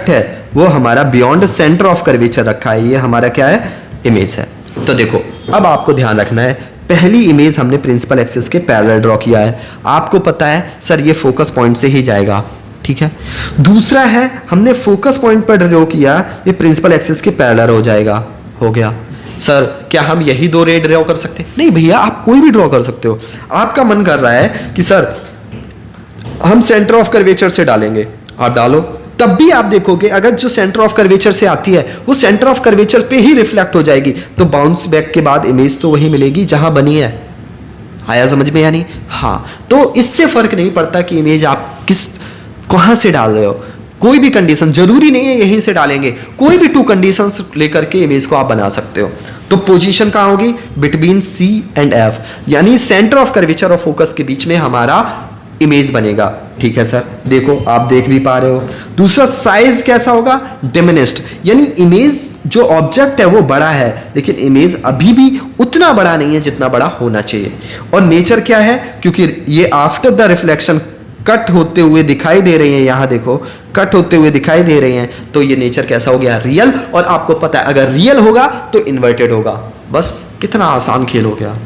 [SPEAKER 1] है वो हमारा बियॉन्ड सेंटर ऑफ कर्वेचर रखा है। ये हमारा क्या है, इमेज है। तो देखो अब आपको ध्यान रखना है, पहली इमेज हमने प्रिंसिपल एक्सिस के पैरेलल ड्रॉ किया है। आपको पता है सर ये फोकस पॉइंट से ही जाएगा, ठीक है। दूसरा है हमने फोकस पॉइंट पर ड्रॉ किया, ये प्रिंसिपल एक्सिस के पैरेलल हो जाएगा। हो गया। सर क्या हम यही 2 रे ड्रॉ कर सकते हैं? नहीं भैया, आप कोई भी ड्रॉ कर सकते हो। आपका मन कर रहा है कि सर हम सेंटर ऑफ कर्वेचर से डालेंगे, आप डालो। तब भी आप देखोगे अगर जो सेंटर ऑफ कर्वेचर से आती है वो सेंटर ऑफ कर्वेचर पे ही रिफ्लेक्ट हो जाएगी, तो बाउंस बैक के बाद इमेज तो वही मिलेगी जहां बनी है। आया समझ में? यानी हाँ, तो इससे फर्क नहीं पड़ता कि इमेज आप कहां से डाल रहे हो। कोई भी कंडीशन, जरूरी नहीं है यहीं से डालेंगे, कोई भी 2 कंडीशंस लेकर के इमेज को आप बना सकते हो। तो पोजीशन कहां होगी, बिटवीन C एंड F, यानी सेंटर ऑफ कर्वेचर और फोकस के बीच में हमारा इमेज बनेगा। ठीक है सर, देखो आप देख भी पा रहे हो। दूसरा, साइज कैसा होगा, डिमिनिश्ड, यानी इमेज जो ऑब्जेक्ट है वो बड़ा है लेकिन इमेज अभी भी उतना बड़ा नहीं है जितना बड़ा होना चाहिए। और नेचर क्या है, क्योंकि ये आफ्टर द रिफ्लेक्शन कट होते हुए दिखाई दे रही है, यहां देखो कट होते हुए दिखाई दे रही हैं, तो ये नेचर कैसा हो गया, रियल। और आपको पता है अगर रियल होगा तो इन्वर्टेड होगा। बस कितना आसान खेल हो गया।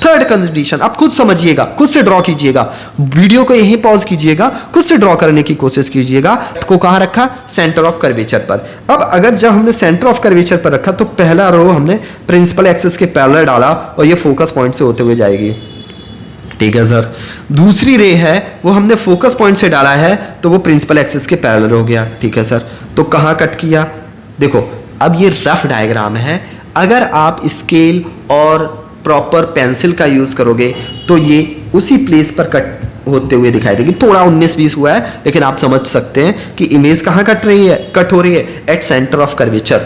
[SPEAKER 1] थर्ड कंडीशन आप खुद समझिएगा, खुद से ड्रॉ कीजिएगा, वीडियो को यहीं पॉज कीजिएगा, खुद से ड्रॉ करने की कोशिश कीजिएगा। को कहां रखा, सेंटर ऑफ कर्वेचर पर। अब अगर जब हमने सेंटर ऑफ कर्वेचर पर रखा तो पहला रो हमने प्रिंसिपल एक्सिस के पैरेलल डाला और ये फोकस पॉइंट से होते हुए जाएगी। ठीक है सर। दूसरी रे है वो हमने फोकस पॉइंट से डाला है तो वो प्रिंसिपल एक्सिस के पैरेलल हो गया। ठीक है सर। तो कहां कट किया, देखो अब ये रफ डायग्राम है, अगर आप स्केल और प्रॉपर पेंसिल का यूज करोगे तो ये उसी प्लेस पर कट होते हुए दिखाई देगी। थोड़ा 19-20 हुआ है लेकिन आप समझ सकते हैं कि इमेज कहां कट हो रही है, एट सेंटर ऑफ कर्वेचर।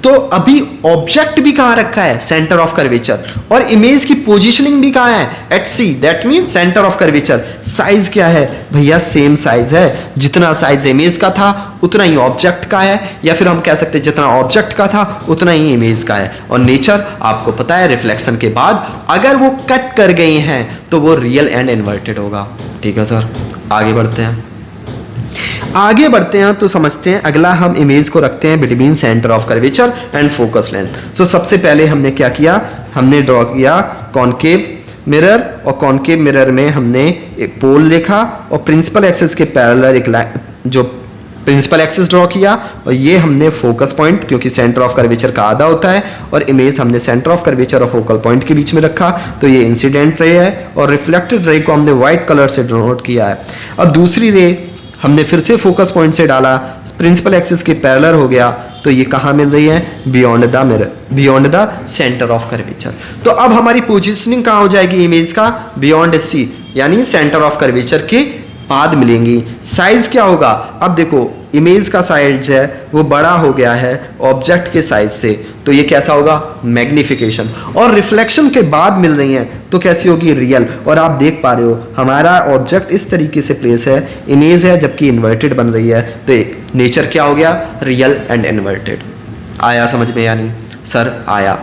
[SPEAKER 1] तो अभी ऑब्जेक्ट भी कहां रखा है, सेंटर ऑफ कर्वेचर, और इमेज की पोजीशनिंग भी कहां है, at C, that mean centre of curvature. Size क्या है भैया, सेम साइज है, जितना साइज इमेज का था उतना ही ऑब्जेक्ट का है, या फिर हम कह सकते हैं जितना ऑब्जेक्ट का था उतना ही इमेज का है। और नेचर आपको पता है रिफ्लेक्शन के बाद अगर वो कट कर गई हैं तो वो रियल एंड इन्वर्टेड होगा। ठीक है सर, आगे बढ़ते हैं तो समझते हैं। अगला हम इमेज को रखते हैं between centre of curvature and focus length. So सबसे पहले हमने क्या किया, हमने ड्रॉ किया कॉनकेव मिरर, और कॉनकेव मिरर में हमने एक पोल लिखा और प्रिंसिपल एक्सिस के पैरेलल एक जो प्रिंसिपल एक्सिस ड्रॉ किया, और ये हमने फोकस पॉइंट, क्योंकि सेंटर ऑफ कर्वेचर का आधा होता है, और इमेज हमने सेंटर ऑफ कर्वेचर और फोकल पॉइंट के बीच में रखा। तो ये इंसिडेंट रे है और रिफ्लेक्टेड रे को हमने व्हाइट कलर से नोट किया है। और दूसरी रे हमने फिर से फोकस पॉइंट से डाला, प्रिंसिपल एक्सिस के पैरेलल हो गया, तो ये कहाँ मिल रही है, beyond the mirror, beyond the centre of curvature. तो अब हमारी पोजीशनिंग कहाँ हो जाएगी इमेज का, बियॉन्ड सी, यानी सेंटर ऑफ कर्वेचर के बाद मिलेंगी। साइज क्या होगा, अब देखो इमेज का साइज है वो बड़ा हो गया है ऑब्जेक्ट के साइज से, तो ये कैसा होगा, मैग्निफिकेशन। और रिफ्लेक्शन के बाद मिल रही हैं तो कैसी होगी, रियल। और आप देख पा रहे हो हमारा ऑब्जेक्ट इस तरीके से प्लेस है, इमेज है जबकि इन्वर्टेड बन रही है, तो नेचर क्या हो गया, रियल एंड इन्वर्टेड। आया समझ में या नहीं? सर आया।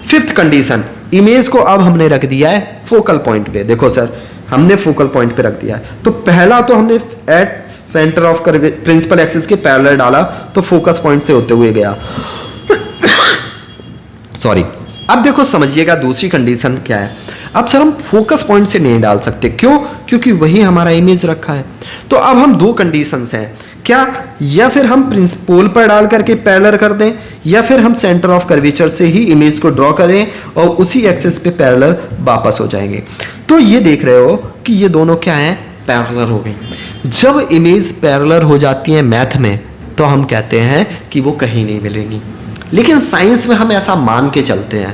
[SPEAKER 1] फिफ्थ कंडीशन, इमेज को अब हमने रख दिया है फोकल पॉइंट पे। देखो सर, हमने फोकल पॉइंट पे रख दिया है, तो पहला तो हमने at centre of principal axis के पैरेलल डाला, तो फोकस पॉइंट से होते हुए गया। सॉरी। अब देखो समझिएगा दूसरी कंडीशन क्या है। अब सर हम फोकस पॉइंट से नहीं डाल सकते, क्यों? क्योंकि वही हमारा इमेज रखा है। तो अब हम दो कंडीशंस हैं क्या, या फिर हम पोल पर डाल करके पैरेलल कर दें, या फिर हम सेंटर ऑफ कर्वेचर से ही इमेज को ड्रॉ करें और उसी एक्सिस पे पैरेलल वापस हो जाएंगे। तो ये देख रहे हो कि ये दोनों क्या हैं, पैरेलल हो गई। जब इमेज पैरेलल हो जाती है मैथ में, तो हम कहते हैं कि वो कहीं नहीं मिलेंगी। लेकिन साइंस में हम ऐसा मान के चलते हैं,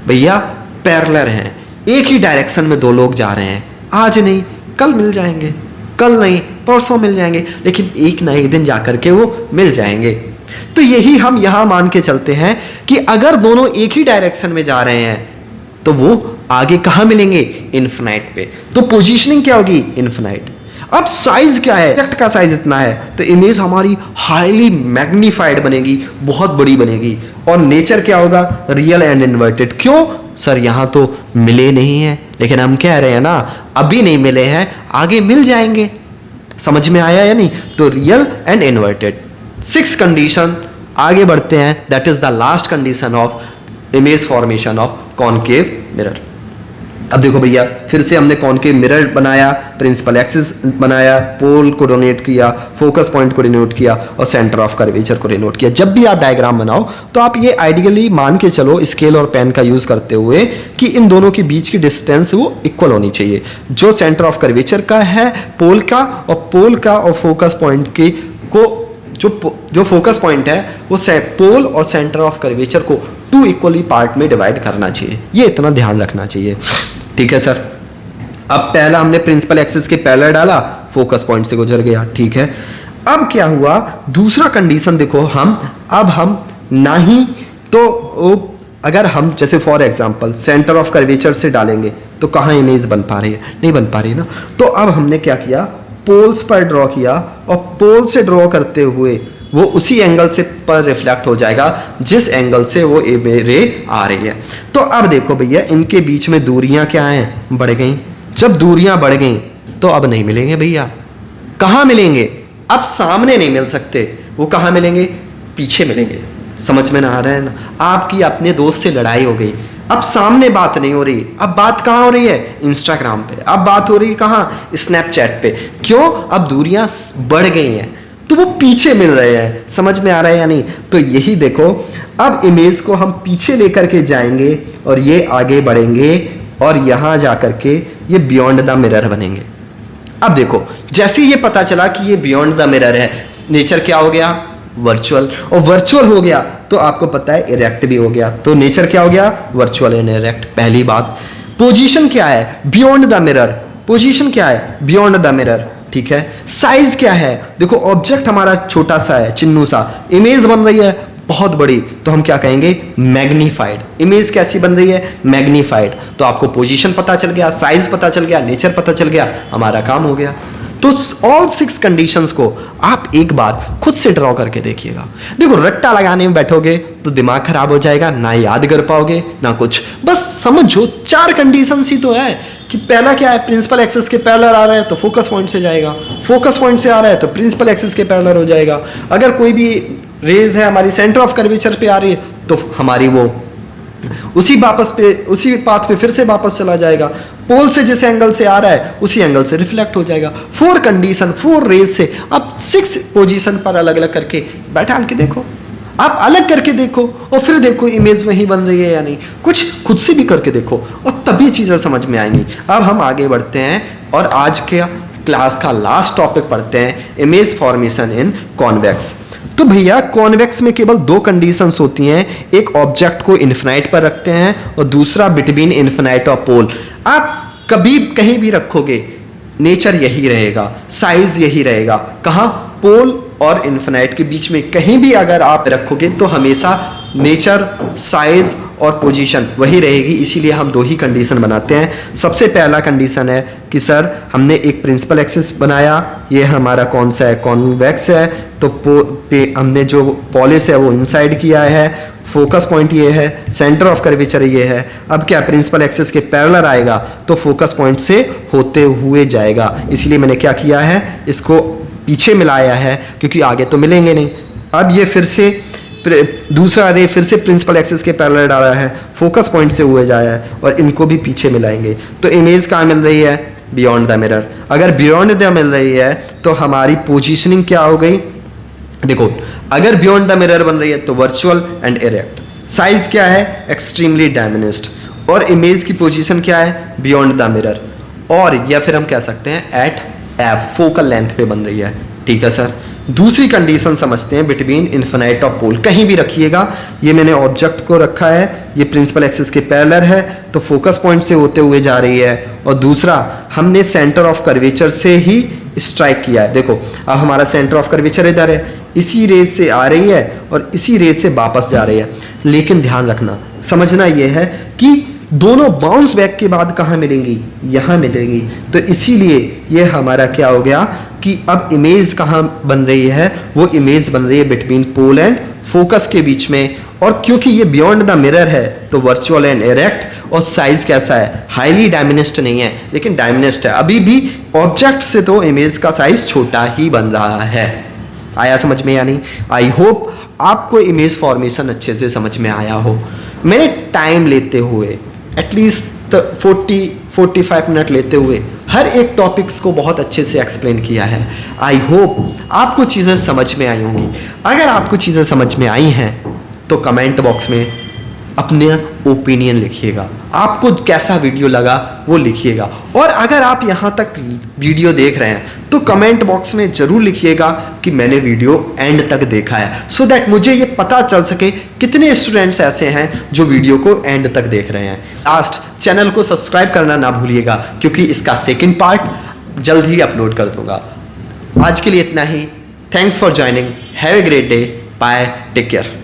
[SPEAKER 1] भैया पैरेलल हैं, एक ही डायरेक्शन में दो लोग जा रहे हैं, आज नहीं कल मिल जाएंगे, कल नहीं परसों मिल जाएंगे, लेकिन एक ना एक दिन जाकर के वो मिल जाएंगे। तो यही हम यहां मान के चलते हैं कि अगर दोनों एक ही डायरेक्शन में जा रहे हैं तो वो आगे कहां मिलेंगे, इन्फिनाइट पे। तो पोजीशनिंग क्या होगी, इन्फिनाइट। अब साइज क्या है, ऑब्जेक्ट का साइज इतना है, तो इमेज हमारी हाईली मैग्नीफाइड बनेगी, बहुत बड़ी बनेगी। और नेचर क्या होगा, रियल एंड इन्वर्टेड। क्यों सर, यहां तो मिले नहीं है, लेकिन हम कह रहे हैं ना अभी नहीं मिले हैं, आगे मिल जाएंगे। समझ में आया या नहीं? तो real and inverted. Six condition, आगे बढ़ते हैं। That is the last condition of image formation of concave mirror. अब देखो भैया, फिर से हमने कॉनकेव मिरर बनाया, प्रिंसिपल एक्सिस बनाया, पोल को डोनेट किया, फोकस पॉइंट को डिनोट किया और सेंटर ऑफ कर्वेचर को डिनोट किया। जब भी आप डायग्राम बनाओ तो आप ये आइडियली मान के चलो, स्केल और पेन का यूज करते हुए, कि इन दोनों के बीच की डिस्टेंस वो इक्वल होनी चाहिए। जो सेंटर ऑफ कर्वेचर का है पोल का, और पोल का और फोकस पॉइंट की को जो फोकस पॉइंट है वो पोल और सेंटर ऑफ कर्वेचर को 2 इक्वली पार्ट में डिवाइड करना चाहिए। ये इतना ध्यान रखना चाहिए, ठीक है सर। अब पहला हमने प्रिंसिपल एक्सिस के पैरेलल डाला, फोकस पॉइंट से गुजर गया, ठीक है। अब क्या हुआ, दूसरा कंडीशन देखो, हम नहीं तो अगर हम जैसे for example centre of curvature से डालेंगे तो कहाँ इमेज बन पा रही है, नहीं बन पा रही ना। तो अब हमने क्या किया, पोल्स पर ड्रॉ किया, और पोल से ड्रॉ करते हुए वो उसी एंगल से पर रिफ्लेक्ट हो जाएगा जिस एंगल से वो रे आ रही है। तो अब देखो भैया, इनके बीच में दूरियां क्या हैं, बढ़ गई। जब दूरियां बढ़ गई तो अब नहीं मिलेंगे भैया। कहाँ मिलेंगे, अब सामने नहीं मिल सकते, वो कहाँ मिलेंगे, पीछे मिलेंगे। समझ में ना आ रहा है ना? आपकी अपने दोस्त से लड़ाई हो गई, अब सामने बात नहीं हो रही, अब बात कहाँ हो रही है, इंस्टाग्राम पे। अब बात हो रही है कहाँ, स्नैपचैट पे। क्यों, अब दूरियां बढ़ गई हैं, तो वो पीछे मिल रहे हैं। समझ में आ रहा है या नहीं? तो यही देखो, अब इमेज को हम पीछे लेकर के जाएंगे और ये आगे बढ़ेंगे और यहां जाकर के ये बियॉन्ड द मिरर बनेंगे। अब देखो, जैसे ये पता चला कि ये बियॉन्ड द मिरर है, नेचर क्या हो गया, वर्चुअल। और वर्चुअल हो गया तो आपको पता है इरेक्ट भी हो गया। तो नेचर क्या हो गया, वर्चुअल एंड इरेक्ट। पहली बात। पोजीशन क्या है, बियॉन्ड द मिरर। पोजीशन क्या है, बियॉन्ड द मिरर, ठीक है। साइज क्या है, देखो ऑब्जेक्ट हमारा छोटा सा है, चिन्नू सा, इमेज बन रही है बहुत बड़ी, तो हम क्या कहेंगे, मैग्नीफाइड। इमेज कैसी बन रही है, मैग्नीफाइड। तो आपको पोजीशन पता चल गया, साइज पता चल गया, नेचर पता चल गया, हमारा काम हो गया। तो ऑल 6 कंडीशंस को आप एक बार खुद से ड्रॉ करके देखिएगा। देखो, रट्टा लगाने में बैठोगे तो दिमाग खराब हो जाएगा, ना याद कर पाओगे ना कुछ। बस समझो 4 कंडीशंस ही तो है कि पहला क्या है, प्रिंसिपल एक्सिस के पैरेलल आ रहा है तो फोकस पॉइंट से जाएगा, फोकस पॉइंट से आ रहा है तो प्रिंसिपल एक्सिस के पैरेलल हो जाएगा। अगर कोई भी रेज है हमारी सेंटर ऑफ कर्वेचर पे आ रही है तो हमारी वो उसी पाथ पे फिर से वापस चला जाएगा। पोल से जिस एंगल से आ रहा है उसी एंगल से रिफ्लेक्ट हो जाएगा। 4 कंडीशन, 4 रेज से अब 6 पोजीशन पर अलग अलग करके बैठा के देखो, आप अलग करके देखो और फिर देखो इमेज वहीं बन रही है या नहीं। कुछ खुद से भी करके देखो और तभी चीज़ें समझ में आएंगी। अब हम आगे बढ़ते हैं और आज के क्लास का लास्ट टॉपिक पढ़ते हैं, इमेज फॉर्मेशन इन कॉन्वेक्स। तो भैया कॉन्वेक्स में केवल 2 कंडीशंस होती हैं, एक ऑब्जेक्ट को इन्फिनाइट पर रखते हैं और दूसरा बिटवीन इन्फिनाइट और पोल। आप कभी कहीं भी रखोगे नेचर यही रहेगा, साइज यही रहेगा। कहाँ, पोल और इन्फिनाइट के बीच में कहीं भी अगर आप रखोगे तो हमेशा नेचर, साइज और पोजीशन वही रहेगी। इसीलिए हम 2 ही कंडीशन बनाते हैं। सबसे पहला कंडीशन है कि सर हमने एक प्रिंसिपल एक्सिस बनाया, ये हमारा कौन सा है, कॉन्वेक्स है, तो हमने जो पॉलिस है वो इनसाइड किया है, फोकस पॉइंट ये है, सेंटर ऑफ कर्वेचर ये है। अब क्या प्रिंसिपल एक्सिस के पैरेलल आएगा तो फोकस पॉइंट से होते हुए जाएगा, इसलिए मैंने क्या किया है, इसको पीछे मिलाया है क्योंकि आगे तो मिलेंगे नहीं। अब ये फिर से दूसरा रे फिर से प्रिंसिपल एक्सिस के पैरेलल डाला है, फोकस पॉइंट से हुए जाया है और इनको भी पीछे मिलाएंगे। तो इमेज कहाँ मिल रही है, बियॉन्ड द मिरर। अगर बियॉन्ड द मिल रही है तो हमारी पोजीशनिंग क्या हो गई, देखो अगर बियॉन्ड द मिरर बन रही है तो वर्चुअल एंड इरेक्ट। साइज क्या है, एक्सट्रीमली डायमिनिस्ट। और इमेज की पोजीशन क्या है, बियॉन्ड द मिरर, और या फिर हम कह सकते हैं एट एफ, फोकल लेंथ पे बन रही है। ठीक है सर। दूसरी कंडीशन समझते हैं, बिटवीन इन्फिनाइट ऑफ पोल। कहीं भी रखिएगा, ये मैंने ऑब्जेक्ट को रखा है, ये प्रिंसिपल एक्सिस के पैरेलल है तो फोकस पॉइंट से होते हुए जा रही है, और दूसरा हमने सेंटर ऑफ कर्वेचर से ही स्ट्राइक किया है। देखो अब हमारा सेंटर ऑफ कर्वेचर इधर है, इसी रेज से आ रही है और इसी रेज से वापस जा रही है। लेकिन ध्यान रखना, समझना यह है कि दोनों बाउंस बैक के बाद कहाँ मिलेंगी, यहाँ मिलेंगी। तो इसीलिए ये हमारा क्या हो गया कि अब इमेज कहाँ बन रही है, वो इमेज बन रही है बिटवीन पोल एंड फोकस के बीच में। और क्योंकि ये बियॉन्ड द मिरर है तो वर्चुअल एंड इरेक्ट, और साइज कैसा है, हाईली डायमिनिस्ट नहीं है लेकिन डायमिनिस्ट है। अभी भी ऑब्जेक्ट से तो इमेज का साइज छोटा ही बन रहा है। आया समझ में या नहीं? आई होप आपको इमेज फॉर्मेशन अच्छे से समझ में आया हो। मैंने टाइम लेते हुए एटलीस्ट 40-45 मिनट लेते हुए हर एक टॉपिक्स को बहुत अच्छे से एक्सप्लेन किया है। आई होप आपको चीज़ें समझ में आई होंगी। अगर आपको चीज़ें समझ में आई हैं तो कमेंट बॉक्स में अपने ओपिनियन लिखिएगा, आपको कैसा वीडियो लगा वो लिखिएगा। और अगर आप यहाँ तक वीडियो देख रहे हैं तो कमेंट बॉक्स में ज़रूर लिखिएगा कि मैंने वीडियो एंड तक देखा है, सो दैट मुझे ये पता चल सके कितने स्टूडेंट्स ऐसे हैं जो वीडियो को एंड तक देख रहे हैं। लास्ट, चैनल को सब्सक्राइब करना ना भूलिएगा क्योंकि इसका सेकेंड पार्ट जल्द ही अपलोड कर दूंगा। आज के लिए इतना ही। Thanks for joining, have a great day, bye, take care.